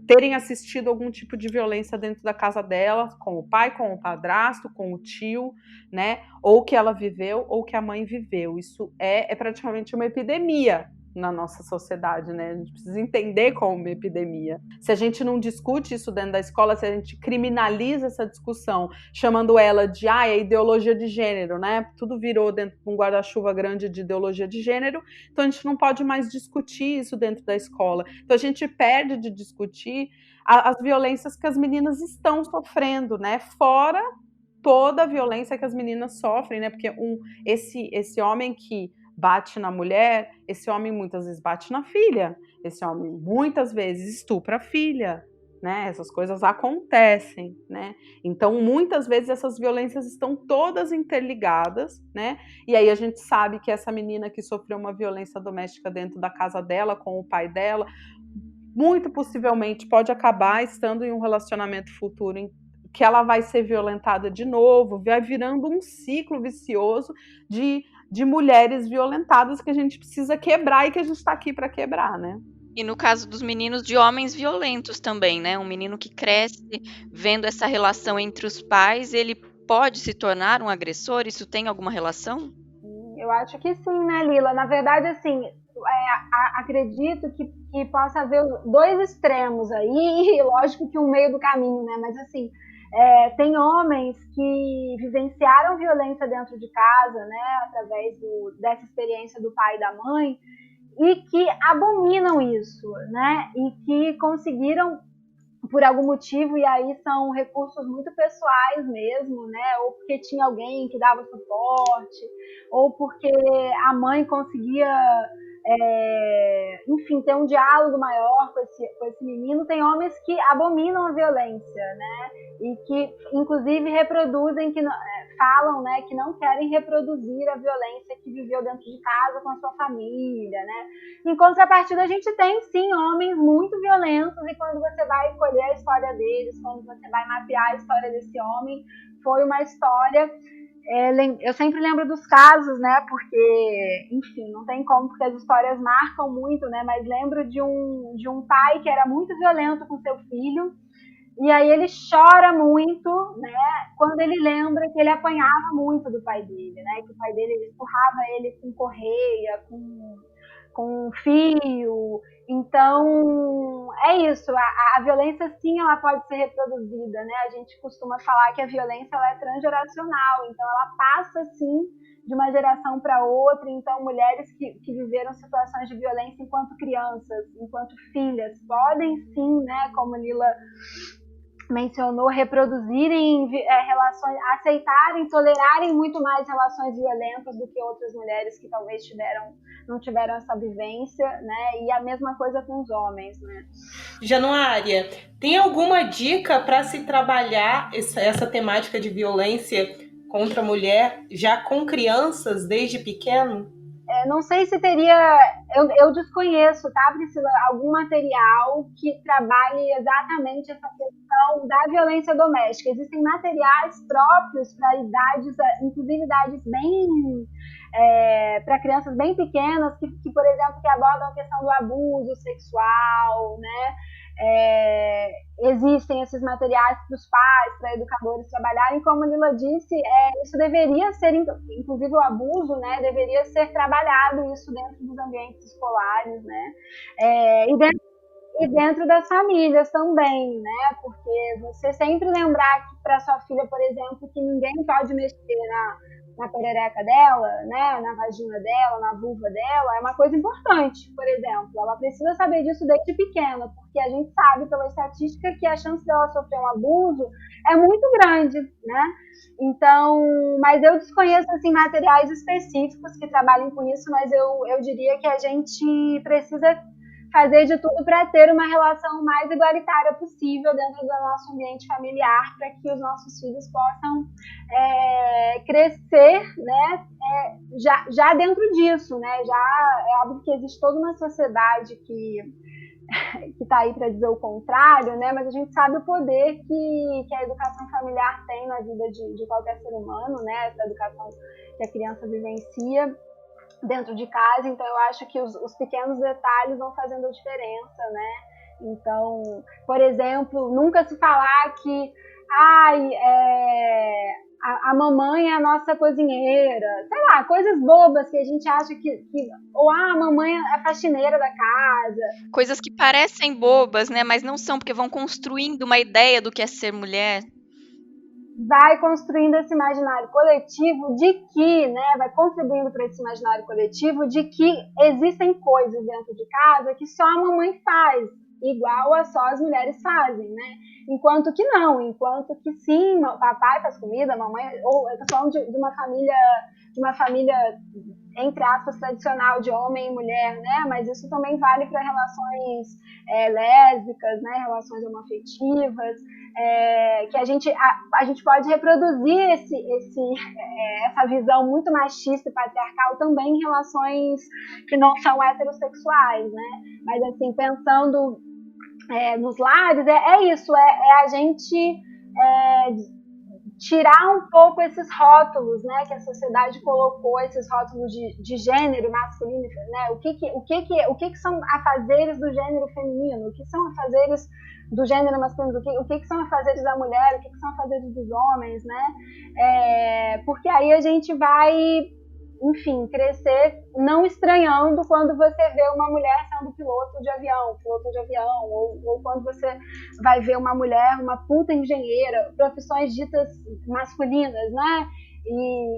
Speaker 4: terem assistido algum tipo de violência dentro da casa delas, com o pai, com o padrasto, com o tio, né? Ou que ela viveu, ou que a mãe viveu. Isso é praticamente uma epidemia na nossa sociedade, né? A gente precisa entender como uma epidemia. Se a gente não discute isso dentro da escola, se a gente criminaliza essa discussão, chamando ela de ideologia de gênero, né? Tudo virou dentro de um guarda-chuva grande de ideologia de gênero, então a gente não pode mais discutir isso dentro da escola. Então a gente perde de discutir as violências que as meninas estão sofrendo, né? Fora toda a violência que as meninas sofrem, né? Porque esse homem que bate na mulher, esse homem muitas vezes bate na filha, esse homem muitas vezes estupra a filha, né? Essas coisas acontecem, né? Então, muitas vezes essas violências estão todas interligadas, né? E aí a gente sabe que essa menina que sofreu uma violência doméstica dentro da casa dela, com o pai dela, muito possivelmente pode acabar estando em um relacionamento futuro em que ela vai ser violentada de novo, vai virando um ciclo vicioso de mulheres violentadas que a gente precisa quebrar e que a gente está aqui para quebrar, né?
Speaker 1: E no caso dos meninos, de homens violentos também, né? Um menino que cresce vendo essa relação entre os pais, ele pode se tornar um agressor? Isso tem alguma relação?
Speaker 5: Eu acho que sim, né, Lila? Na verdade, assim, acredito que possa haver dois extremos aí, e lógico que um meio do caminho, né? Mas assim, tem homens que vivenciaram violência dentro de casa, né, através dessa experiência do pai e da mãe, e que abominam isso, né, e que conseguiram, por algum motivo, e aí são recursos muito pessoais mesmo, né, ou porque tinha alguém que dava suporte, ou porque a mãe conseguia, enfim, ter um diálogo maior com esse menino. Tem homens que abominam a violência, né, e que, inclusive, reproduzem, falam, né, que não querem reproduzir a violência que viveu dentro de casa com a sua família, né. Em contrapartida, a gente tem, sim, homens muito violentos, e quando você vai colher a história deles, quando você vai mapear a história desse homem, foi uma história... eu sempre lembro dos casos, né, porque, enfim, não tem como, porque as histórias marcam muito, né, mas lembro de um pai que era muito violento com seu filho, e aí ele chora muito, né, quando ele lembra que ele apanhava muito do pai dele, né, que o pai dele empurrava ele com correia, com fio. Então, é isso, a violência, sim, ela pode ser reproduzida, né, a gente costuma falar que a violência, ela é transgeracional, então ela passa, sim, de uma geração para outra. Então, mulheres que viveram situações de violência enquanto crianças, enquanto filhas, podem, sim, né, como Lila mencionou, reproduzirem relações, aceitarem, tolerarem muito mais relações violentas do que outras mulheres que talvez não tiveram essa vivência, né? E a mesma coisa com os homens, né?
Speaker 2: Januária, tem alguma dica para se trabalhar essa temática de violência contra a mulher já com crianças desde pequeno?
Speaker 5: Não sei se teria, eu desconheço, tá, Priscila, algum material que trabalhe exatamente essa questão da violência doméstica. Existem materiais próprios para idades, inclusive idades bem, para crianças bem pequenas, que, por exemplo, que abordam a questão do abuso sexual, né? existem esses materiais para os pais, para educadores trabalharem. Como a Lila disse, isso deveria ser, inclusive o abuso, né, deveria ser trabalhado isso dentro dos ambientes escolares, né, e dentro das famílias também, né, porque você sempre lembrar que para sua filha, por exemplo, que ninguém pode mexer na perereca dela, né, na vagina dela, na vulva dela, é uma coisa importante, por exemplo. Ela precisa saber disso desde pequena, porque a gente sabe pela estatística que a chance dela sofrer um abuso é muito grande, né? Então, mas eu desconheço, assim, materiais específicos que trabalhem com isso, mas eu diria que a gente precisa fazer de tudo para ter uma relação mais igualitária possível dentro do nosso ambiente familiar, para que os nossos filhos possam crescer, né, já dentro disso, né, já é óbvio que existe toda uma sociedade que está aí para dizer o contrário, né, mas a gente sabe o poder que a educação familiar tem na vida de qualquer ser humano, né, essa educação que a criança vivencia dentro de casa. Então eu acho que os pequenos detalhes vão fazendo a diferença, né? Então, por exemplo, nunca se falar que a mamãe é a nossa cozinheira, sei lá, coisas bobas que a gente acha ou a mamãe é a faxineira da casa.
Speaker 1: Coisas que parecem bobas, né, mas não são, porque vão construindo uma ideia do que é ser mulher.
Speaker 5: Vai construindo esse imaginário coletivo de que, né, vai contribuindo para esse imaginário coletivo de que existem coisas dentro de casa que só a mamãe faz, igual a só as mulheres fazem, né? Enquanto que não, enquanto que sim, o papai faz comida, a mamãe, ou eu tô falando de uma família entre aspas tradicional de homem e mulher, né? Mas isso também vale para relações lésbicas, né? Relações homoafetivas, que a gente pode reproduzir essa visão muito machista e patriarcal também em relações que não são heterossexuais, né? Mas assim, pensando nos lares, isso, a gente tirar um pouco esses rótulos, né, que a sociedade colocou, esses rótulos de gênero masculino, né, o que são afazeres do gênero feminino, o que são afazeres do gênero masculino, o que são afazeres da mulher, o que são afazeres dos homens, né, porque aí a gente vai, enfim, crescer não estranhando quando você vê uma mulher sendo piloto de avião, ou quando você vai ver uma mulher, uma puta engenheira, profissões ditas masculinas, né?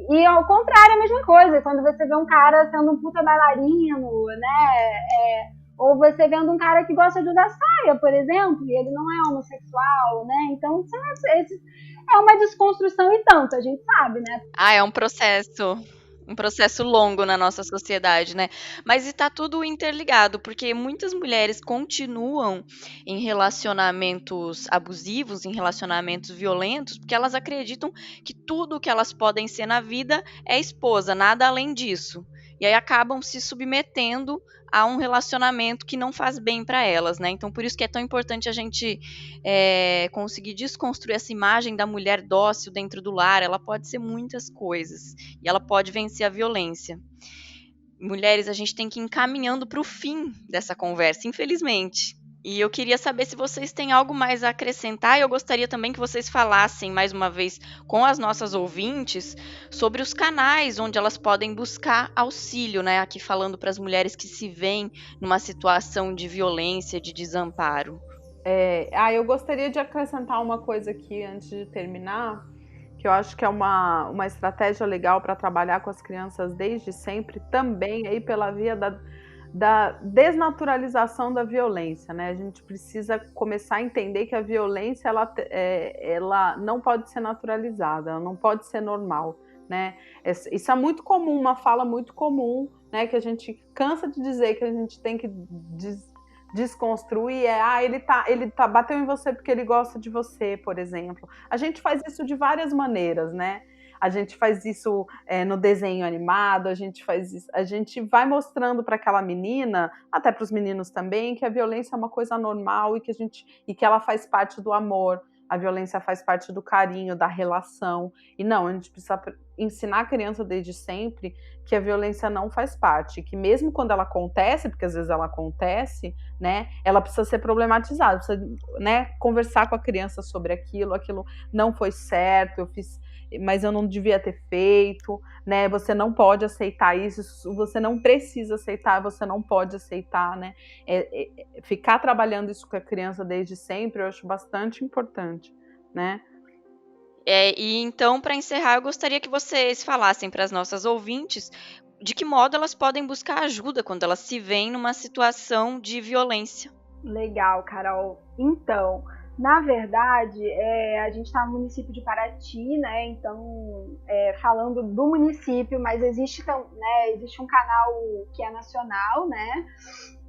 Speaker 5: E ao contrário, a mesma coisa, quando você vê um cara sendo um puta bailarino, né? Ou você vendo um cara que gosta de usar saia, por exemplo, e ele não é homossexual, né? Então, é uma desconstrução e tanto, a gente sabe, né?
Speaker 1: É um processo longo na nossa sociedade, né? Mas está tudo interligado, porque muitas mulheres continuam em relacionamentos abusivos, em relacionamentos violentos, porque elas acreditam que tudo que elas podem ser na vida é esposa, nada além disso. E aí acabam se submetendo a um relacionamento que não faz bem para elas, né? Então, por isso que é tão importante a gente conseguir desconstruir essa imagem da mulher dócil dentro do lar. Ela pode ser muitas coisas e ela pode vencer a violência. Mulheres, a gente tem que ir encaminhando para o fim dessa conversa, infelizmente. E eu queria saber se vocês têm algo mais a acrescentar, e eu gostaria também que vocês falassem, mais uma vez, com as nossas ouvintes, sobre os canais onde elas podem buscar auxílio, né? Aqui falando para as mulheres que se veem numa situação de violência, de desamparo.
Speaker 4: Eu gostaria de acrescentar uma coisa aqui antes de terminar, que eu acho que é uma estratégia legal para trabalhar com as crianças desde sempre, também aí pela via da desnaturalização da violência, né? A gente precisa começar a entender que a violência ela não pode ser naturalizada, ela não pode ser normal, né? Isso é muito comum, uma fala muito comum, né? Que a gente cansa de dizer que a gente tem que desconstruir, ele bateu em você porque ele gosta de você, por exemplo. A gente faz isso de várias maneiras, né? A gente faz isso no desenho animado, a gente vai mostrando para aquela menina, até para os meninos também, que a violência é uma coisa normal e que ela faz parte do amor. a violência faz parte do carinho, da relação. E não, a gente precisa ensinar a criança desde sempre que a violência não faz parte, que mesmo quando ela acontece, porque às vezes ela acontece, né, ela precisa ser problematizada, precisa, né, conversar com a criança sobre aquilo não foi certo, eu fiz, mas eu não devia ter feito, né, você não pode aceitar isso, você não precisa aceitar, você não pode aceitar, né, ficar trabalhando isso com a criança desde sempre, eu acho bastante importante, né.
Speaker 1: E então, para encerrar, eu gostaria que vocês falassem para as nossas ouvintes de que modo elas podem buscar ajuda quando elas se veem numa situação de violência.
Speaker 5: Legal, Carol. Então, na verdade, a gente está no município de Paraty, né? Então, falando do município, mas existe um canal que é nacional, né?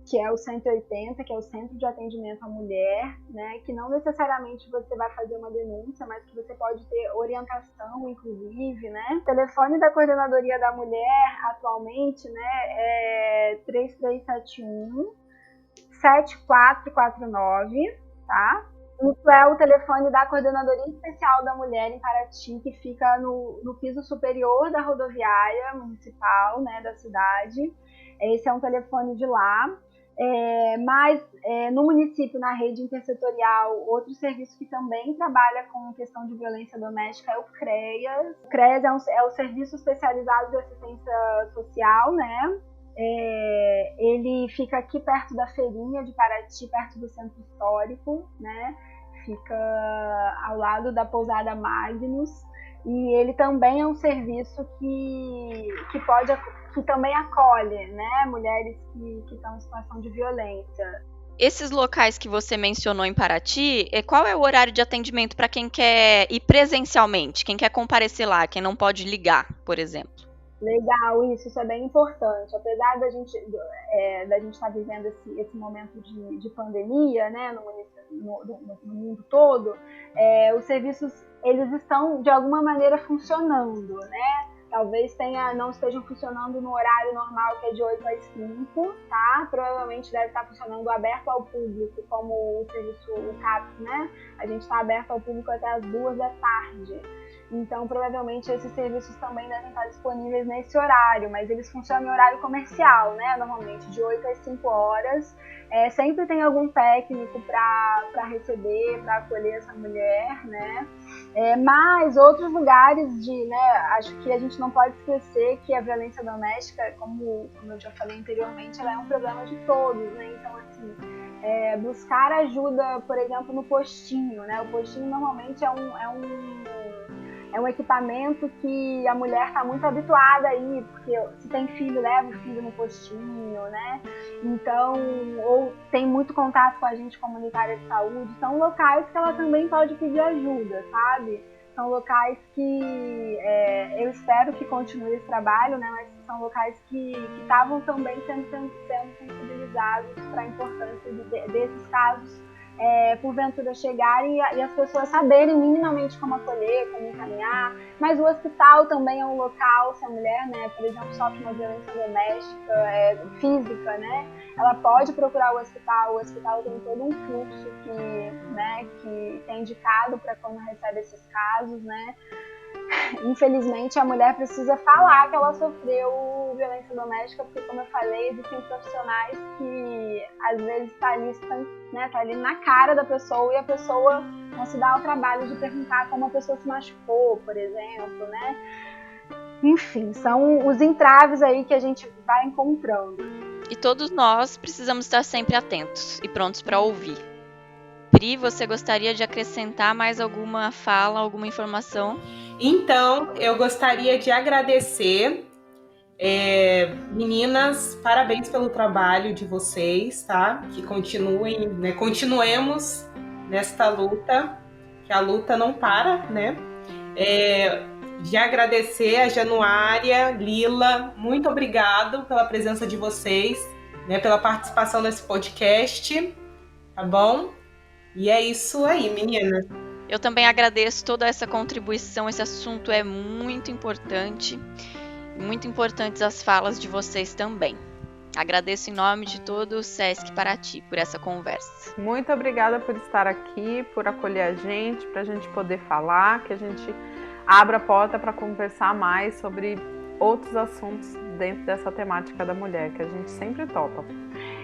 Speaker 5: Que é o 180, que é o Centro de Atendimento à Mulher, né, que não necessariamente você vai fazer uma denúncia, mas que você pode ter orientação, inclusive, né. O telefone da Coordenadoria da Mulher, atualmente, né, é 3371-7449, tá? Isso é o telefone da Coordenadoria Especial da Mulher em Paraty, que fica no piso superior da rodoviária municipal, né, da cidade. Esse é um telefone de lá. Mas no município, na rede intersetorial, outro serviço que também trabalha com questão de violência doméstica é o CREAS. O CREAS é o Serviço Especializado de Assistência Social, né? Ele fica aqui perto da feirinha de Paraty, perto do centro histórico, né? Fica ao lado da pousada Magnus. E ele também é um serviço que também acolhe, né, mulheres que estão em situação de violência.
Speaker 1: Esses locais que você mencionou em Paraty, qual é o horário de atendimento para quem quer ir presencialmente, quem quer comparecer lá, quem não pode ligar, por exemplo?
Speaker 5: Legal, isso é bem importante. Apesar da gente estar vivendo esse momento de pandemia, né, no mundo todo, os serviços eles estão de alguma maneira funcionando, né? Talvez não estejam funcionando no horário normal, que é de 8 às 5, tá? Provavelmente deve estar funcionando aberto ao público, como o serviço, o CAPS, né? A gente está aberto ao público até as 2 da tarde. Então, provavelmente, esses serviços também devem estar disponíveis nesse horário, mas eles funcionam em horário comercial, né? Normalmente, de 8 às 5 horas. Sempre tem algum técnico para receber, para acolher essa mulher, né? Mas outros lugares acho que a gente não pode esquecer que a violência doméstica, como eu já falei anteriormente, ela é um problema de todos, né? Então, assim, buscar ajuda, por exemplo, no postinho, né? O postinho normalmente é um equipamento que a mulher está muito habituada a ir, porque se tem filho, leva o filho no postinho, né? Então, ou tem muito contato com a agente comunitária de saúde, são locais que ela também pode pedir ajuda, sabe? São locais que eu espero que continue esse trabalho, né? Mas são locais que estavam também sendo sensibilizados para a importância desses casos, porventura chegarem e as pessoas saberem minimamente como acolher, como encaminhar. Mas o hospital também é um local, se a mulher, né, por exemplo, sofre uma violência doméstica, física, né, ela pode procurar o hospital tem todo um fluxo que é indicado para quando recebe esses casos, né. Infelizmente, a mulher precisa falar que ela sofreu violência doméstica, porque, como eu falei, existem profissionais que, às vezes, tá ali na cara da pessoa e a pessoa não se dá o trabalho de perguntar como a pessoa se machucou, por exemplo, né? Enfim, são os entraves aí que a gente vai encontrando.
Speaker 1: E todos nós precisamos estar sempre atentos e prontos para ouvir. Pri, você gostaria de acrescentar mais alguma fala, alguma informação?
Speaker 2: Então, eu gostaria de agradecer. Meninas, parabéns pelo trabalho de vocês, tá? Que continuem, né? Continuemos nesta luta, que a luta não para, né? De agradecer a Januária, Lila, muito obrigado pela presença de vocês, né? Pela participação nesse podcast, tá bom? E é isso aí, meninas.
Speaker 1: Eu também agradeço toda essa contribuição, esse assunto é muito importante. Muito importantes as falas de vocês também. Agradeço em nome de todo o Sesc Paraty por essa conversa.
Speaker 4: Muito obrigada por estar aqui, por acolher a gente, para a gente poder falar, que a gente abra a porta para conversar mais sobre outros assuntos dentro dessa temática da mulher, que a gente sempre topa.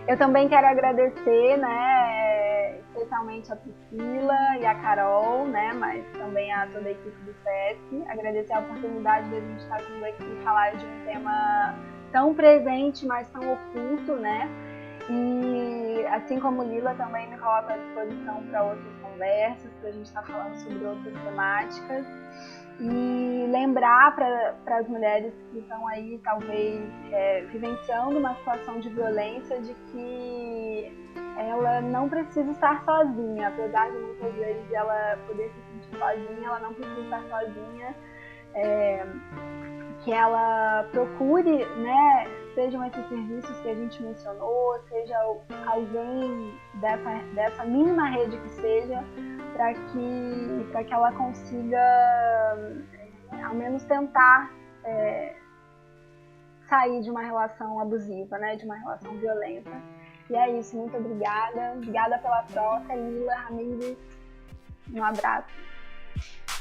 Speaker 5: Eu também quero agradecer, né, especialmente a Priscila e a Carol, né, mas também a toda a equipe do Sesc. Agradecer a oportunidade de a gente estar vindo aqui e falar de um tema tão presente, mas tão oculto, né? E assim como Lila, também me coloco à disposição para outras conversas, para a gente estar falando sobre outras temáticas. E lembrar para as mulheres que estão aí, talvez, vivenciando uma situação de violência, de que ela não precisa estar sozinha. Apesar de muitas vezes ela poder se sentir sozinha, ela não precisa estar sozinha. Que ela procure, né, sejam esses serviços que a gente mencionou, seja alguém dessa mínima rede que seja, para que ela consiga, ao menos tentar sair de uma relação abusiva, né, de uma relação violenta. E é isso, muito obrigada. Obrigada pela troca, Lila, Ramires. Um abraço.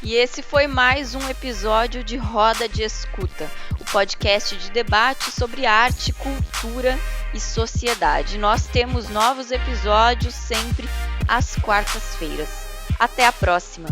Speaker 1: E esse foi mais um episódio de Roda de Escuta, o podcast de debate sobre arte, cultura e sociedade. Nós temos novos episódios sempre às quartas-feiras. Até a próxima!